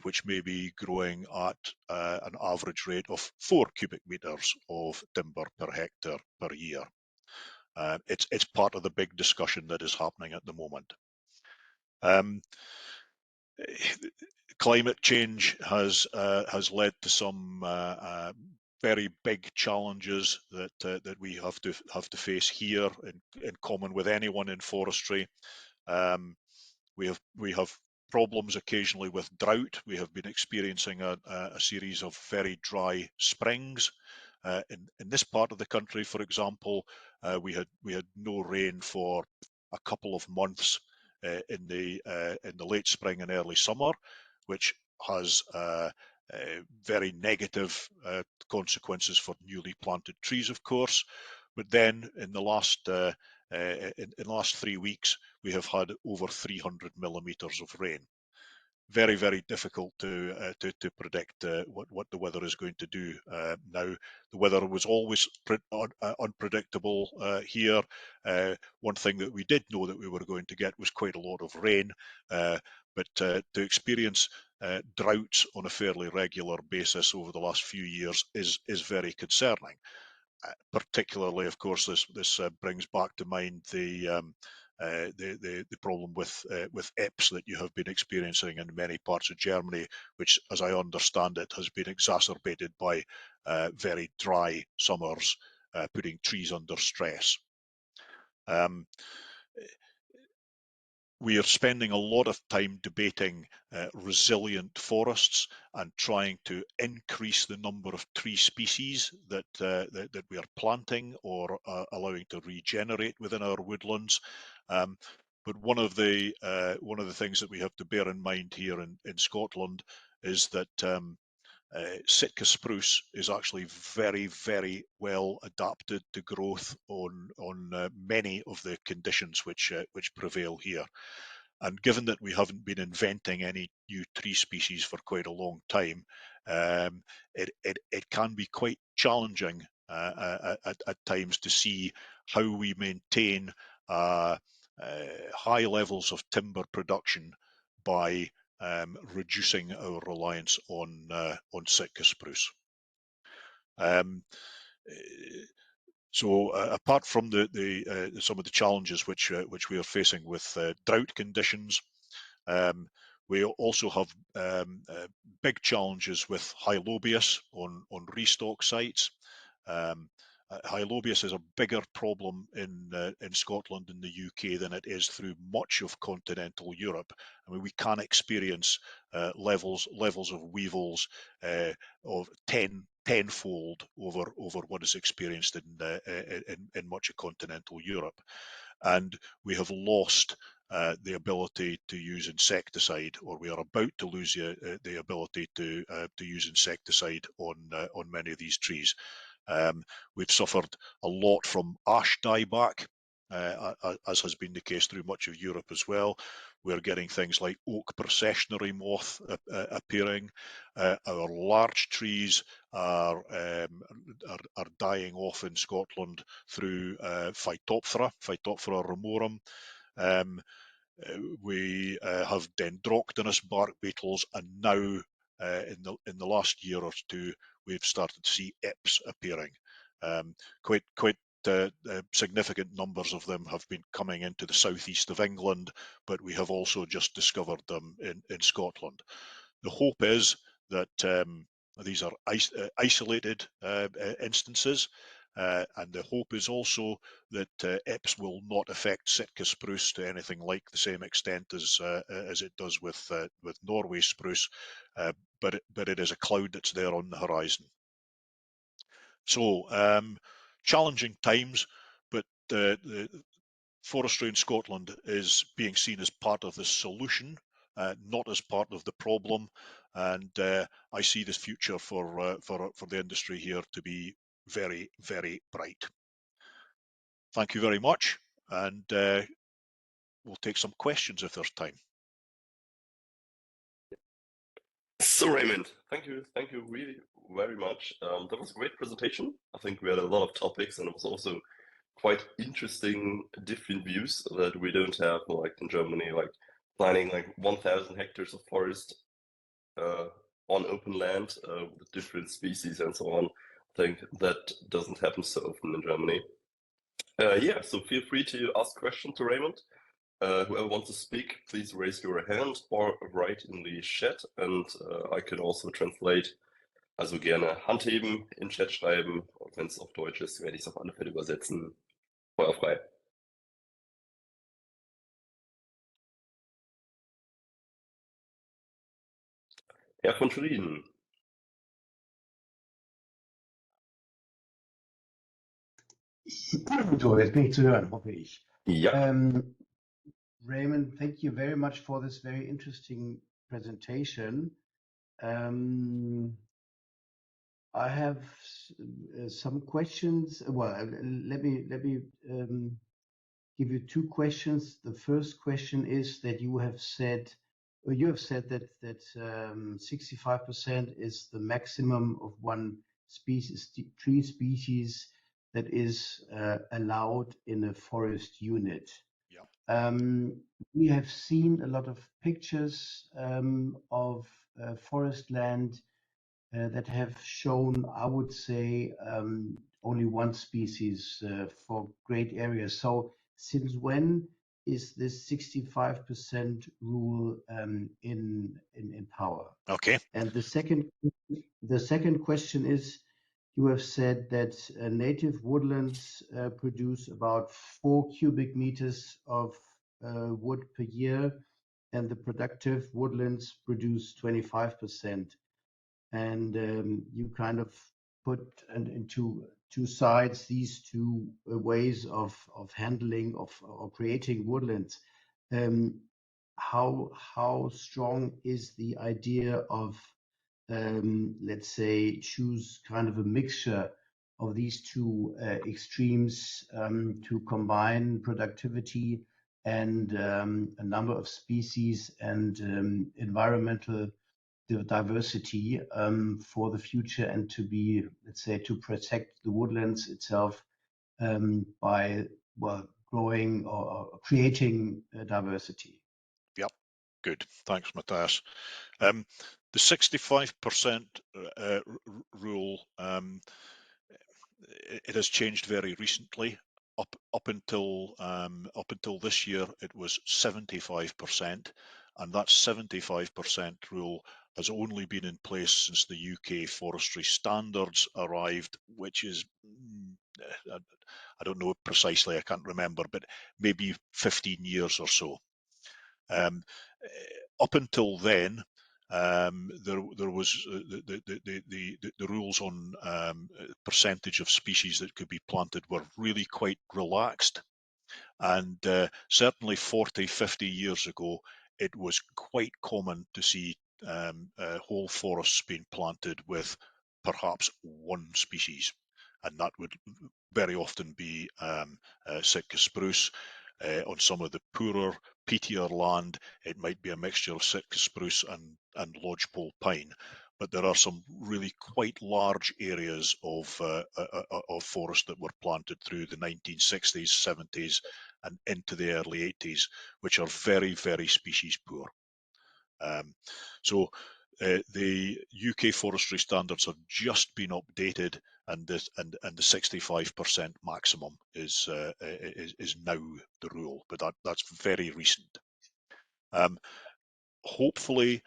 which may be growing at an average rate of 4 cubic meters of timber per hectare per year. It's part of the big discussion that is happening at the moment. Climate change has led to some very big challenges that we have to face here in common with anyone in forestry. We have problems occasionally with drought. We have been experiencing a series of very dry springs. In this part of the country, for example, we had no rain for a couple of months in the late spring and early summer, which has very negative consequences for newly planted trees, of course. But then in the last 3 weeks, we have had over 300 millimeters of rain. Very, very difficult to predict what the weather is going to do. Now, the weather was always unpredictable here. One thing that we did know that we were going to get was quite a lot of rain, but to experience droughts on a fairly regular basis over the last few years is very concerning. Particularly, of course, this brings back to mind the problem with EPS that you have been experiencing in many parts of Germany, which, as I understand it, has been exacerbated by very dry summers, putting trees under stress. We are spending a lot of time debating resilient forests and trying to increase the number of tree species that we are planting or allowing to regenerate within our woodlands. But one of the things that we have to bear in mind here in Scotland is that Sitka spruce is actually very, very well adapted to growth on many of the conditions which prevail here. And given that we haven't been inventing any new tree species for quite a long time, it can be quite challenging at times to see how we maintain high levels of timber production by reducing our reliance on Sitka spruce. So apart from some of the challenges which we are facing with drought conditions, we also have big challenges with hylobius on restock sites. Hylobius is a bigger problem in Scotland and the UK than it is through much of continental Europe. I mean, we can experience levels of weevils of tenfold over what is experienced in much of continental Europe, and we have lost the ability to use insecticide, or we are about to lose the ability to use insecticide on many of these trees. We've suffered a lot from ash dieback, as has been the case through much of Europe as well. We're getting things like oak processionary moth appearing. Our large trees are dying off in Scotland through Phytophthora ramorum. We have dendroctonous bark beetles, and now in the last year or two, we've started to see ips appearing. Quite significant numbers of them have been coming into the southeast of England, but we have also just discovered them in Scotland. The hope is that these are isolated instances, and the hope is also that ips will not affect Sitka spruce to anything like the same extent as it does with Norway spruce, but it is a cloud that's there on the horizon. So challenging times, but the forestry in Scotland is being seen as part of the solution, not as part of the problem. And I see this future for the industry here to be very, very bright. Thank you very much, and we'll take some questions if there's time. So Raymond, thank you really very much. That was a great presentation. I think we had a lot of topics, and it was also quite interesting, different views that we don't have, like in Germany, like planting like 1,000 hectares of forest on open land with different species and so on. I think that doesn't happen so often in Germany. Yeah, so feel free to ask questions to Raymond. Whoever wants to speak, please raise your hand or write in the chat, and I can also translate. Also gerne Hand heben, in Chat schreiben, und wenn es auf Deutsch ist, werde ich es auf alle Fälle übersetzen. Feuerfrei. Herr von Schrieden. So, jetzt bin ich zu hören, hoffe ich. Ja. Raymond, thank you very much for this very interesting presentation. I have some questions. Well, let me give you two questions. The first question is that you have said that 65% is the maximum of one species, tree species, that is allowed in a forest unit. Yeah. We have seen a lot of pictures of forest land that have shown, I would say, only one species for great areas. So since when is this 65% rule in power? Okay. And the second question is, you have said that native woodlands produce about 4 cubic meters of wood per year, and the productive woodlands produce 25%. And you kind of put into two sides these two ways of handling or creating woodlands. How strong is the idea of let's say choose kind of a mixture of these two extremes to combine productivity and a number of species and environmental diversity for the future, and to be, let's say, to protect the woodlands itself by, well, growing or creating diversity? Yep, good. Thanks, Matthias. The 65% rule, it has changed very recently. Up until this year, it was 75%, and that 75% rule has only been in place since the UK forestry standards arrived, which is, I don't know precisely, I can't remember, but maybe 15 years or so. Up until then, there was the rules on percentage of species that could be planted were really quite relaxed, and certainly 40-50 years ago it was quite common to see whole forests being planted with perhaps one species, and that would very often be Sitka spruce. On some of the poorer, peatier land, it might be a mixture of Sitka spruce and lodgepole pine. But there are some really quite large areas of forest that were planted through the 1960s, 70s, and into the early 80s, which are very, very species poor. So the UK forestry standards have just been updated, and the 65% maximum is now the rule, but that's very recent. Hopefully,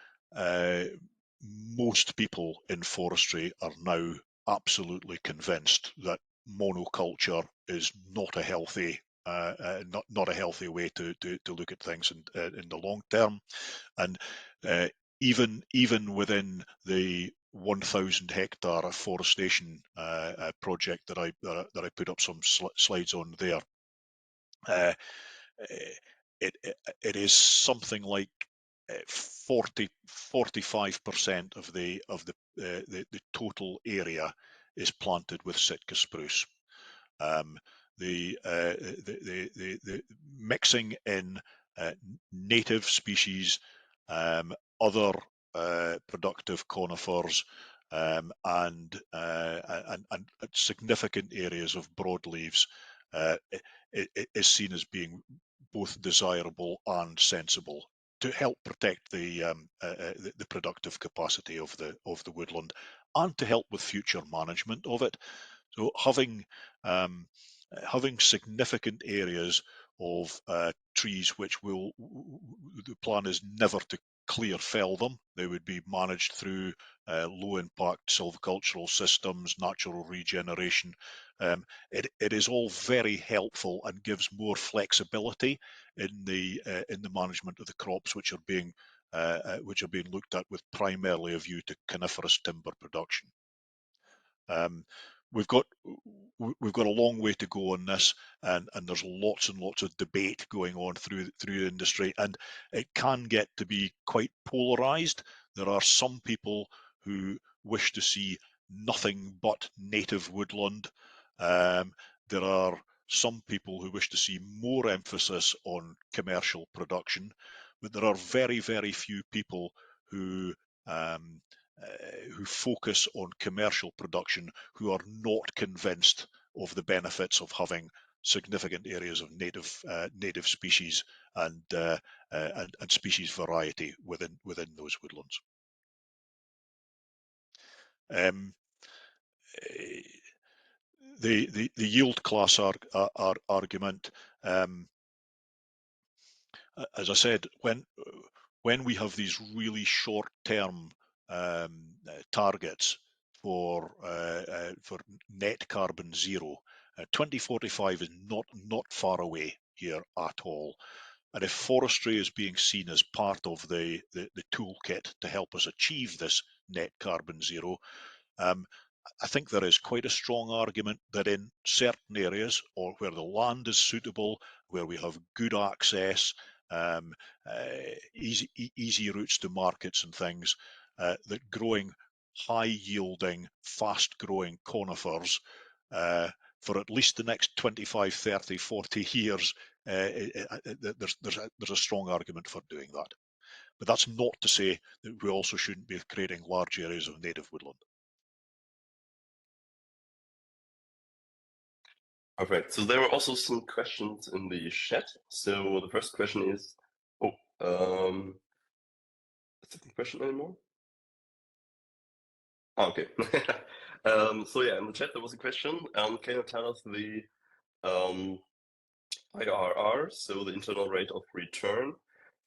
most people in forestry are now absolutely convinced that monoculture is not a healthy not a healthy way to look at things in the long term, and even within the 1,000 hectare afforestation project that I put up some slides on there. It is something like 45% of the total area is planted with Sitka spruce. The mixing in native species, other productive conifers, and significant areas of broadleaves is seen as being both desirable and sensible to help protect the productive capacity of the woodland, and to help with future management of it. So having significant areas of trees which the plan is never to clear fell them. They would be managed through low impact silvicultural systems, natural regeneration. It is all very helpful and gives more flexibility in the management of the crops which are being looked at with primarily a view to coniferous timber production. We've got a long way to go on this, and there's lots and lots of debate going on through the industry, and it can get to be quite polarized. There are some people who wish to see nothing but native woodland. There are some people who wish to see more emphasis on commercial production, but there are very, very few people who focus on commercial production who are not convinced of the benefits of having significant areas of native species and species variety within those woodlands. The yield class argument, as I said, when we have these really short-term targets for net carbon zero, 2045 is not far away here at all. And if forestry is being seen as part of the toolkit to help us achieve this net carbon zero, I think there is quite a strong argument that in certain areas, or where the land is suitable, where we have good access, easy routes to markets and things, that growing high-yielding, fast-growing conifers for at least the next 25, 30, 40 years, there's a strong argument for doing that. But that's not to say that we also shouldn't be creating large areas of native woodland. Perfect. So there were also some questions in the chat. So the first question is, is that the question anymore? Oh, okay. So yeah, in the chat there was a question. Can you tell us the IRR, so the internal rate of return,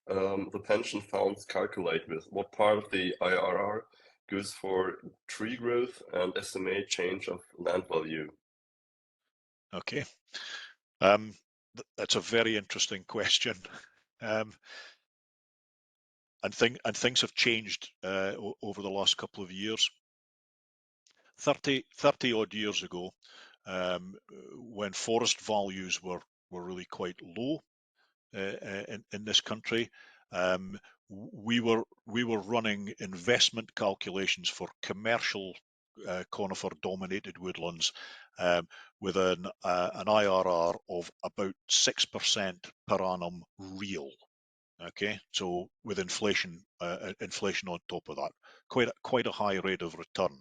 the pension funds calculate with? What part of the IRR goes for tree growth and estimate change of land value? Okay, that's a very interesting question, and things have changed over the last couple of years. 30 odd years ago, when forest values were really quite low in this country, we were running investment calculations for commercial conifer dominated woodlands with an IRR of about 6% per annum real. Okay, so with inflation on top of that, quite a high rate of return.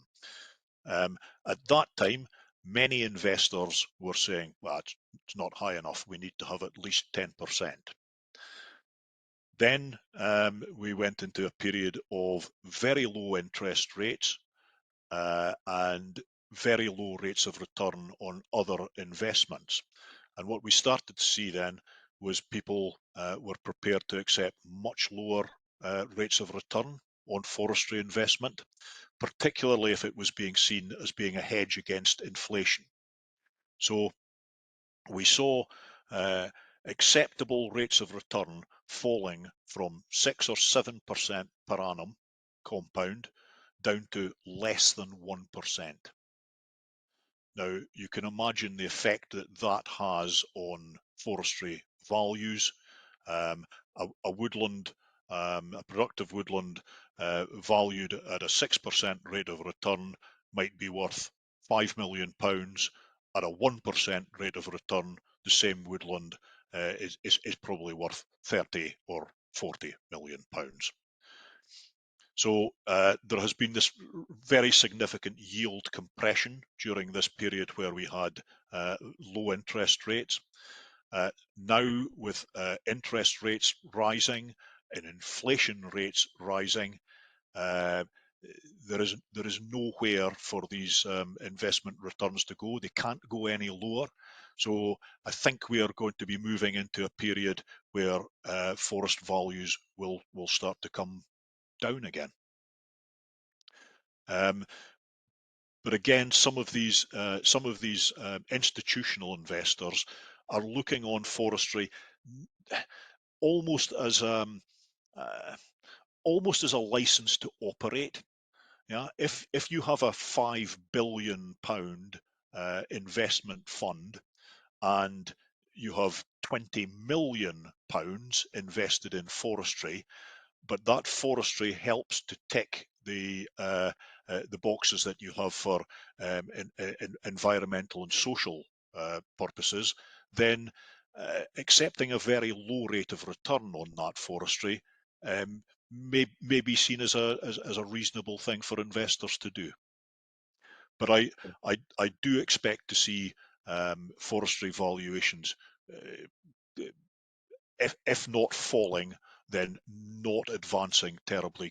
At that time, many investors were saying, well, it's not high enough, we need to have at least 10%. Then we went into a period of very low interest rates and very low rates of return on other investments. And what we started to see then was people were prepared to accept much lower rates of return on forestry investment, particularly if it was being seen as being a hedge against inflation. So we saw acceptable rates of return falling from 6 or 7% per annum compound down to less than 1%. Now, you can imagine the effect that that has on forestry values. A woodland, a productive woodland valued at a 6% rate of return might be worth £5 million. At a 1% rate of return, the same woodland is probably worth 30 or 40 million pounds. So there has been this very significant yield compression during this period where we had low interest rates. Now, with interest rates rising and inflation rates rising, there is nowhere for these investment returns to go. They can't go any lower. So I think we are going to be moving into a period where forest values will start to come down again. But again, some of these institutional investors are looking on forestry almost as a license to operate. Yeah, if you have a £5 billion investment fund and you have £20 million invested in forestry, but that forestry helps to tick the boxes that you have for environmental and social purposes, then accepting a very low rate of return on that forestry may be seen as a reasonable thing for investors to do. But I do expect to see forestry valuations, if not falling, then not advancing terribly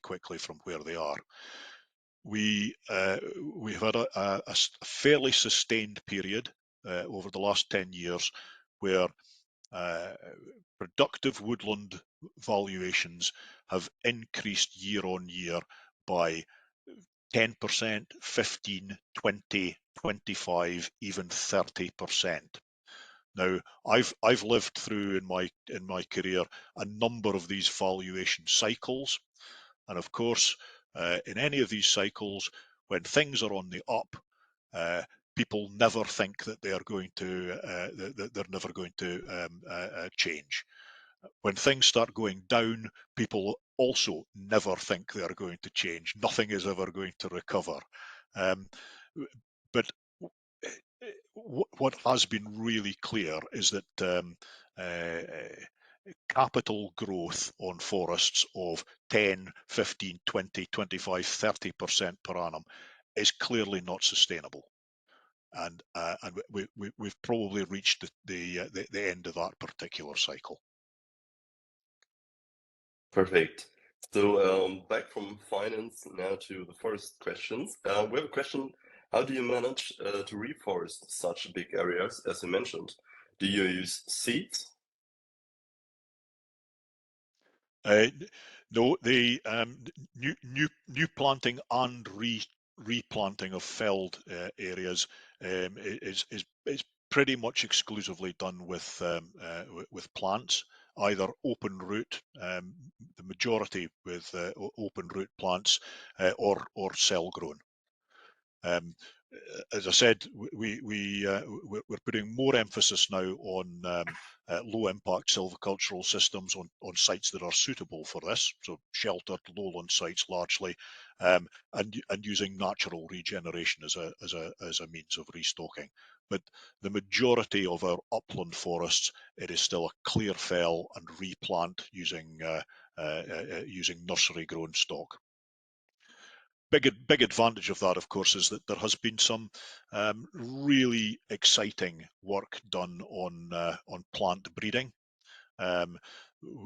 quickly from where they are. We've had a fairly sustained period over the last 10 years where productive woodland valuations have increased year on year by 10%, 15, 20, 25, even 30%. Now, I've lived through in my career a number of these valuation cycles, and of course, in any of these cycles, when things are on the up, people never think that they are going to that they're never going to change. When things start going down, people also never think they are going to change. Nothing is ever going to recover. But what has been really clear is that capital growth on forests of 10, 15, 20, 25, 30% per annum is clearly not sustainable. And we've probably reached the end of that particular cycle. Perfect. So back from finance now to the forest questions. We have a question. How do you manage to reforest such big areas as you mentioned? Do you use seeds? No, the new planting and replanting of felled areas is pretty much exclusively done with plants, either open root, the majority with open root plants, or cell grown. As I said, we're putting more emphasis now on low impact silvicultural systems on sites that are suitable for this, so sheltered lowland sites largely, and using natural regeneration as a means of restocking. But the majority of our upland forests, it is still a clear fell and replant using nursery grown stock. Big advantage of that, of course, is that there has been some really exciting work done on plant breeding.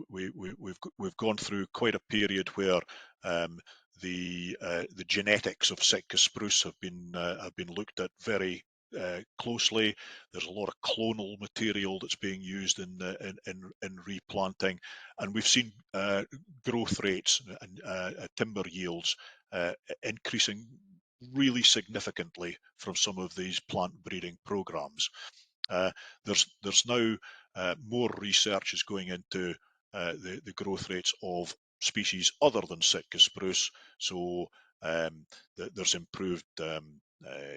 We've gone through quite a period where the genetics of Sitka spruce have been looked at very closely. There's a lot of clonal material that's being used in replanting, and we've seen growth rates and timber yields increasing really significantly from some of these plant breeding programs. There's now more research is going into the growth rates of species other than Sitka spruce. So there's improved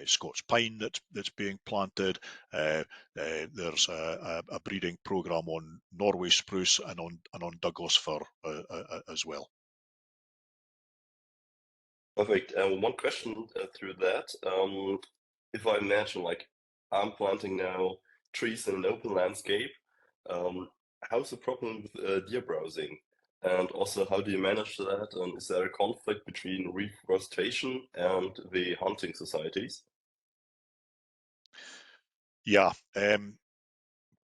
Scots pine that's being planted. There's a breeding program on Norway spruce and on Douglas fir as well. Perfect. And one question through that. If I imagine, like, I'm planting now trees in an open landscape, how's the problem with deer browsing? And also, how do you manage that? And is there a conflict between reforestation and the hunting societies? Yeah,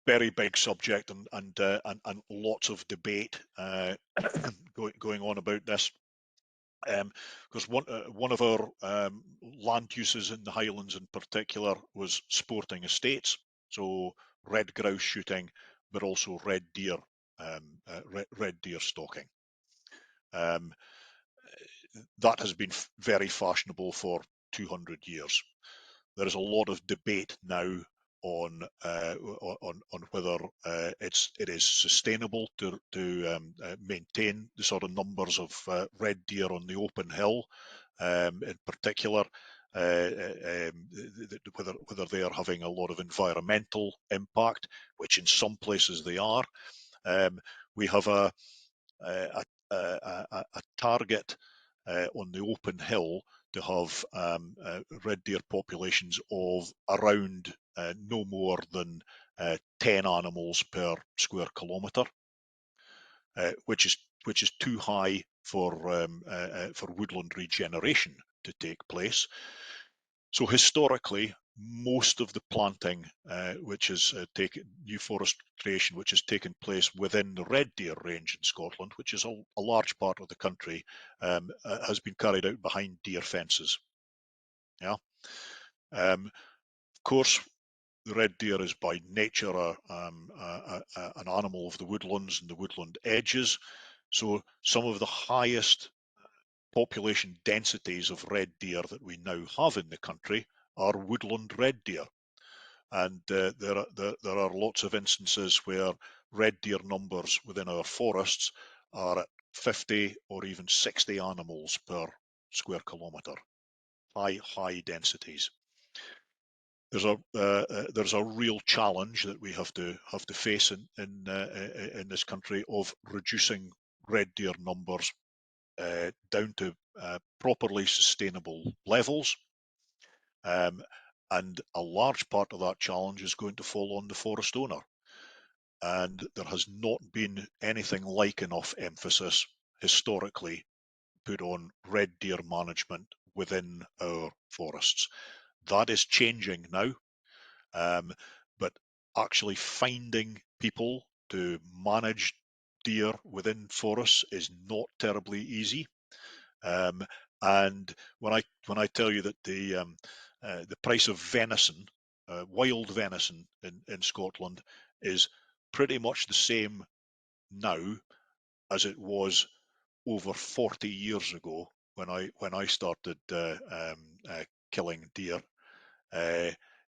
very big subject and lots of debate going on about this. Because one of our land uses in the Highlands in particular was sporting estates, so red grouse shooting, but also red deer stalking. That has been very fashionable for 200 years. There is a lot of debate now on whether it is sustainable to maintain the sort of numbers of red deer on the open hill, in particular, whether they are having a lot of environmental impact, which in some places they are. We have a target on the open hill to have red deer populations of around no more than 10 animals per square kilometre, which is too high for woodland regeneration to take place. So historically, most of the planting, which is new forest creation, which has taken place within the red deer range in Scotland, which is a large part of the country, has been carried out behind deer fences. Yeah. Of course, the red deer is by nature an animal of the woodlands and the woodland edges. So some of the highest population densities of red deer that we now have in the country are woodland red deer. And there are lots of instances where red deer numbers within our forests are at 50 or even 60 animals per square kilometre. High densities. There's a real challenge that we have to face in this country of reducing red deer numbers down to properly sustainable levels. And a large part of that challenge is going to fall on the forest owner. And there has not been anything like enough emphasis historically put on red deer management within our forests. That is changing now, but actually finding people to manage deer within forests is not terribly easy. And when I tell you that the price of venison, wild venison in Scotland, is pretty much the same now as it was over 40 years ago when I started killing deer,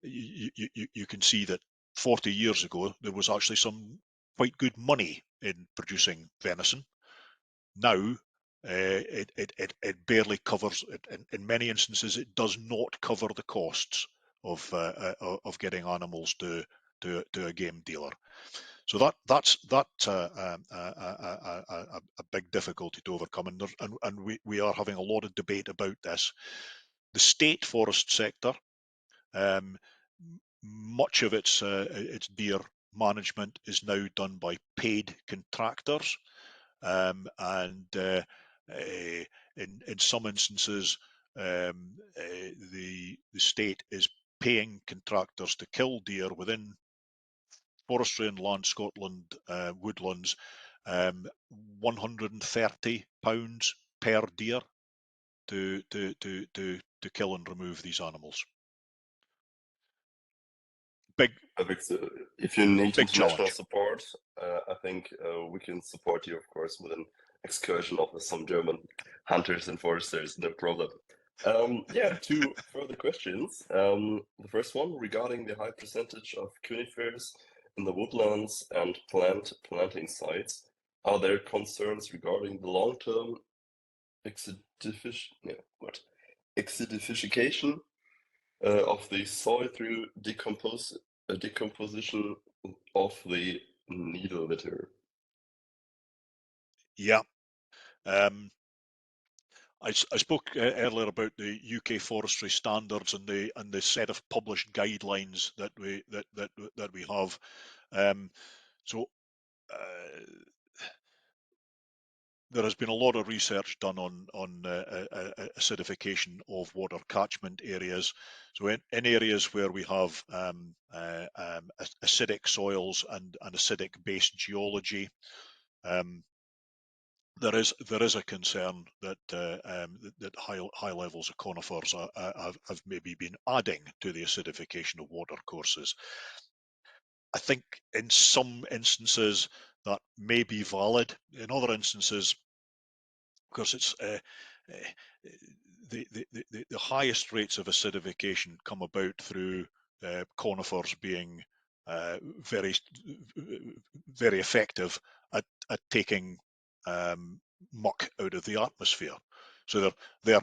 you can see that 40 years ago there was actually some quite good money in producing venison. Now it barely covers it. In many instances, it does not cover the costs of getting animals to a game dealer. So that's a big difficulty to overcome, and we are having a lot of debate about this. The state forest sector, much of its deer management is now done by paid contractors, and in some instances, the state is paying contractors to kill deer within Forestry and Land Scotland woodlands, £130 per deer to kill and remove these animals. Perfect. So if you need international challenge. support, I think we can support you, of course, with an excursion of some German hunters and foresters, no problem. Yeah, two further questions. The first one regarding the high percentage of conifers in the woodlands and planting sites. are there concerns regarding the long-term acidification of the soil through decomposition of the needle litter? Yeah. I spoke earlier about the UK forestry standards and the set of published guidelines that we have. There has been a lot of research done on acidification of water catchment areas. So in areas where we have acidic soils and acidic based geology, there is a concern that that high levels of conifers have maybe been adding to the acidification of water courses. I think in some instances that may be valid. In other instances, of course, it's the highest rates of acidification come about through conifers being very effective at taking muck out of the atmosphere. So they're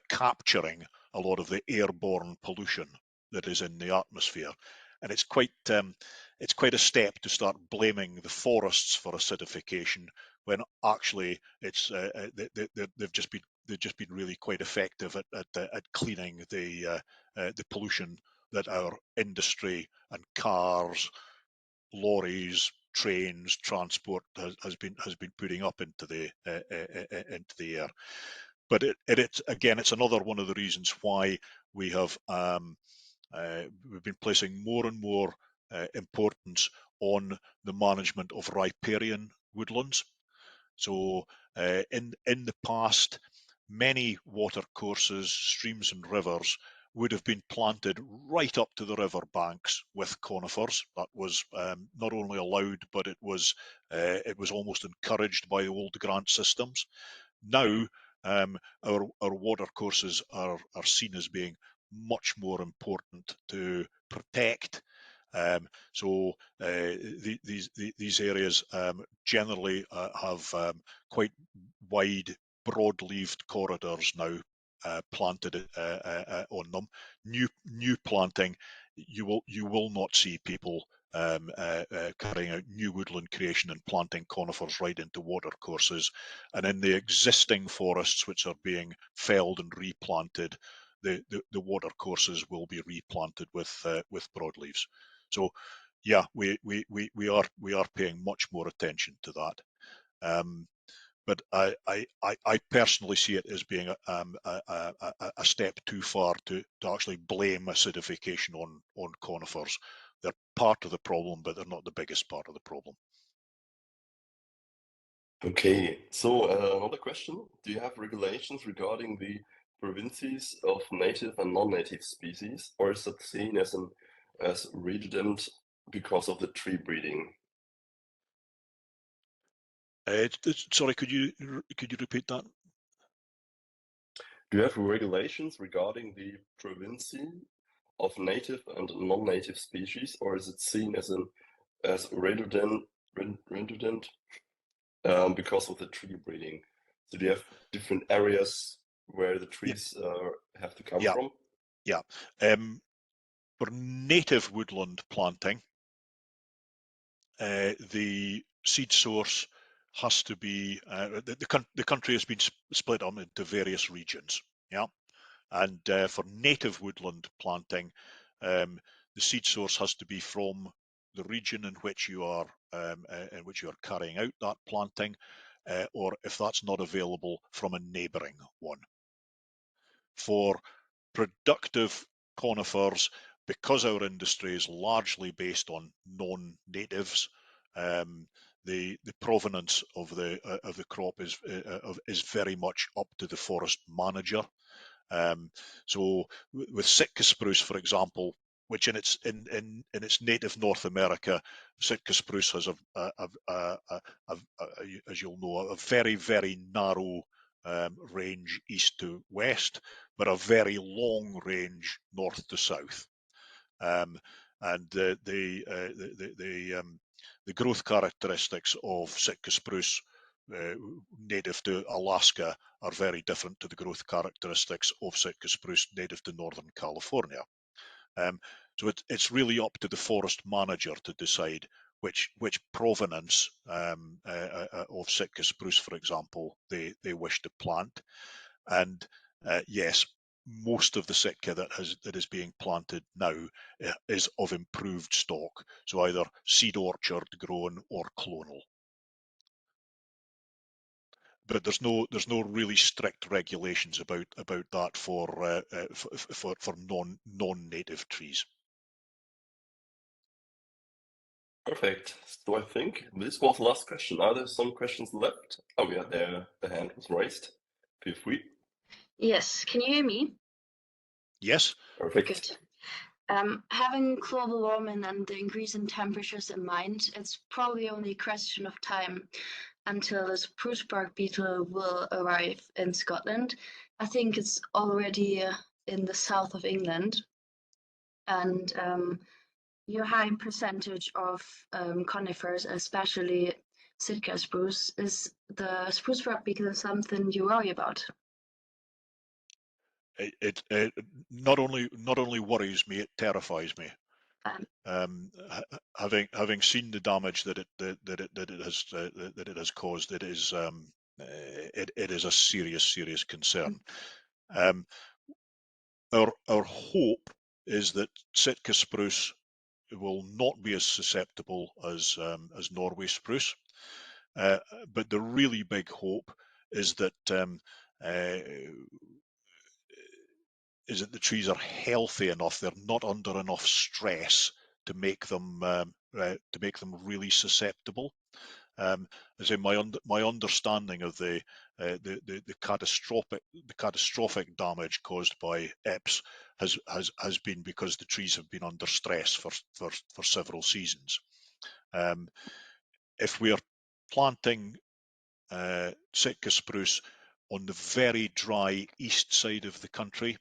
capturing a lot of the airborne pollution that is in the atmosphere, and it's quite a step to start blaming the forests for acidification when actually it's they've just been really quite effective at cleaning the pollution that our industry and cars, lorries, trains, transport has been putting up into the air. But it's again, it's another one of the reasons why we have we've been placing more and more importance on the management of riparian woodlands. So in the past, many water courses, streams and rivers would have been planted right up to the river banks with conifers. That was not only allowed, but it was almost encouraged by the old grant systems. Now our water courses are seen as being much more important to protect. These areas generally have quite wide, broad-leaved corridors now planted on them. New planting, you will not see people carrying out new woodland creation and planting conifers right into water courses. And in the existing forests which are being felled and replanted, the water courses will be replanted with broadleaves. So yeah, we are paying much more attention to that. But I personally see it as being a step too far to actually blame acidification on conifers. They're part of the problem, but they're not the biggest part of the problem. Okay, so another question: do you have regulations regarding the provinces of native and non-native species, or is it seen as redundant because of the tree breeding? Sorry, could you repeat that? Do you have regulations regarding the province of native and non-native species, or is it seen as redundant because of the tree breeding? So do you have different areas where the trees have to come from? Yeah. For native woodland planting, the seed source has to be the country has been split up into various regions. Yeah, and for native woodland planting, the seed source has to be from the region in which you are carrying out that planting, or if that's not available, from a neighbouring one. For productive conifers, because our industry is largely based on non-natives, the provenance of the crop is very much up to the forest manager. So with Sitka spruce, for example, which in its native North America, Sitka spruce has as you'll know, a very, very narrow range east to west, but a very long range north to south. And the the growth characteristics of Sitka spruce native to Alaska are very different to the growth characteristics of Sitka spruce native to Northern California. So it's really up to the forest manager to decide which provenance of Sitka spruce, for example, they wish to plant. And yes, most of the Sitka that is being planted now is of improved stock, so either seed orchard grown or clonal. But there's no really strict regulations about that for non-native trees. Perfect. So I think this was the last question. Are there some questions left? Oh yeah, the hand was raised. Feel free. Yes, can you hear me? Yes. Perfect. Good. Having global warming and the increase in temperatures in mind, it's probably only a question of time until the spruce bark beetle will arrive in Scotland. I think it's already in the south of England. And your high percentage of conifers, especially Sitka spruce, is the spruce bark beetle something you worry about? It not only worries me, it terrifies me. Having seen the damage that it has caused, it is a serious concern. Our hope is that Sitka spruce will not be as susceptible as Norway spruce, but the really big hope is that the trees are healthy enough, they're not under enough stress to make them really susceptible. As in my understanding of the catastrophic damage caused by EPS has been because the trees have been under stress for several seasons. If we are planting Sitka spruce on the very dry east side of the country,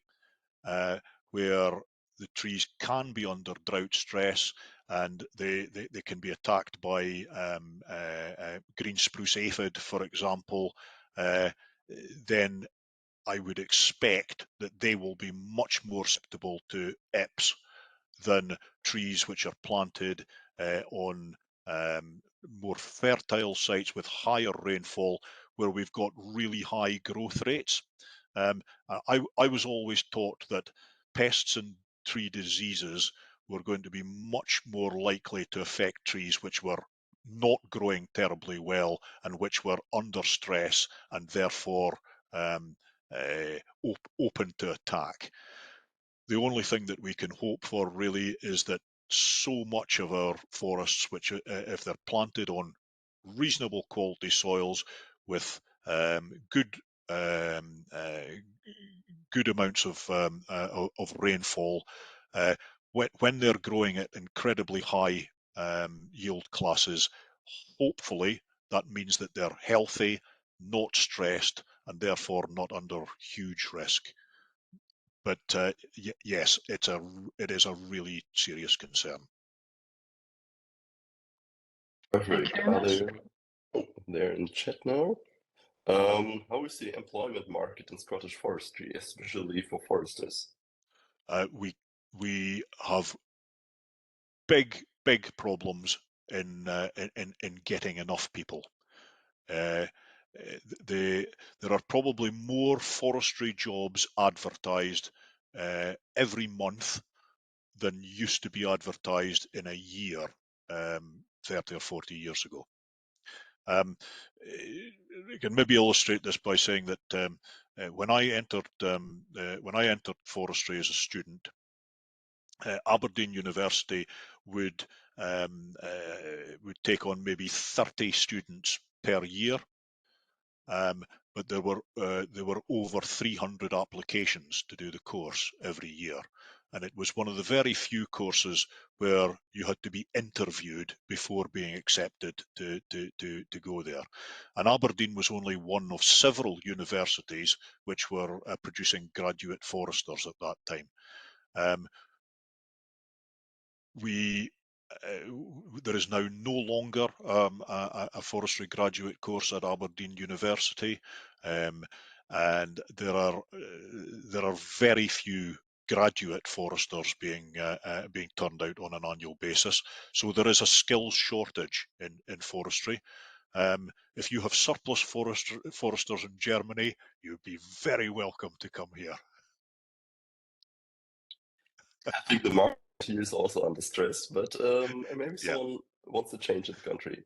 where the trees can be under drought stress and they can be attacked by green spruce aphid, for example, then I would expect that they will be much more susceptible to EPS than trees which are planted on more fertile sites with higher rainfall, where we've got really high growth rates. I was always taught that pests and tree diseases were going to be much more likely to affect trees which were not growing terribly well and which were under stress and therefore open to attack. The only thing that we can hope for really is that so much of our forests, which if they're planted on reasonable quality soils with good amounts of rainfall, when they're growing at incredibly high yield classes, hopefully that means that they're healthy, not stressed, and therefore not under huge risk. But yes, it is a really serious concern. Perfect. Thank you very much. They're in chat now. How is the employment market in Scottish forestry, especially for foresters? We have big problems in getting enough people. There are probably more forestry jobs advertised every month than used to be advertised in a year 30 or 40 years ago. You can maybe illustrate this by saying that when I entered forestry as a student, Aberdeen University would take on maybe 30 students per year, but there were over 300 applications to do the course every year, and it was one of the very few courses where you had to be interviewed before being accepted to go there. And Aberdeen was only one of several universities which were producing graduate foresters at that time. We there is now no longer a forestry graduate course at Aberdeen University, and there are very few graduate foresters being turned out on an annual basis. So there is a skills shortage in forestry. If you have surplus foresters in Germany, you'd be very welcome to come here. I think the market here is also under stress, but maybe someone wants to change in the country.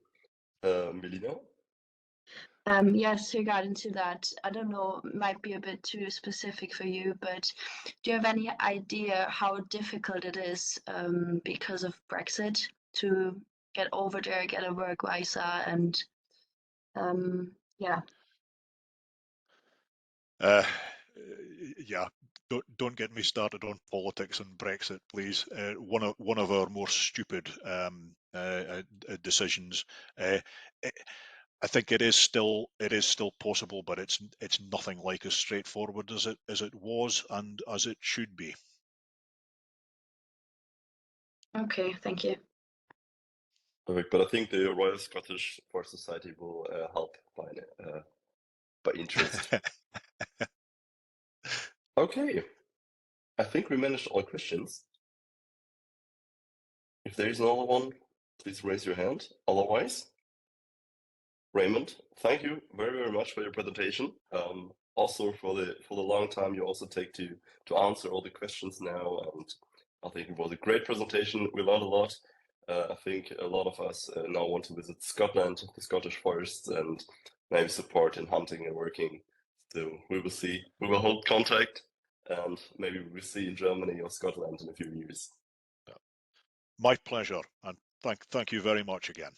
Melina? Yes, regarding to that, I don't know, might be a bit too specific for you, but do you have any idea how difficult it is because of Brexit to get over there, get a work visa, and yeah. Yeah, don't get me started on politics and Brexit, please. One of our more stupid decisions. I think it is still possible, but it's nothing like as straightforward as it was and as it should be. Okay, thank you. Perfect, but I think the Royal Scottish Forestry Society will help by interest. Okay, I think we managed all questions. If there is another one, please raise your hand. Otherwise, Raymond, thank you very, very much for your presentation. Also for the long time you also take to answer all the questions now, and I think it was a great presentation. We learned a lot. I think a lot of us now want to visit Scotland, the Scottish forests, and maybe support in hunting and working. So we will see. We will hold contact, and maybe we will see in Germany or Scotland in a few years. My pleasure, and thank you very much again.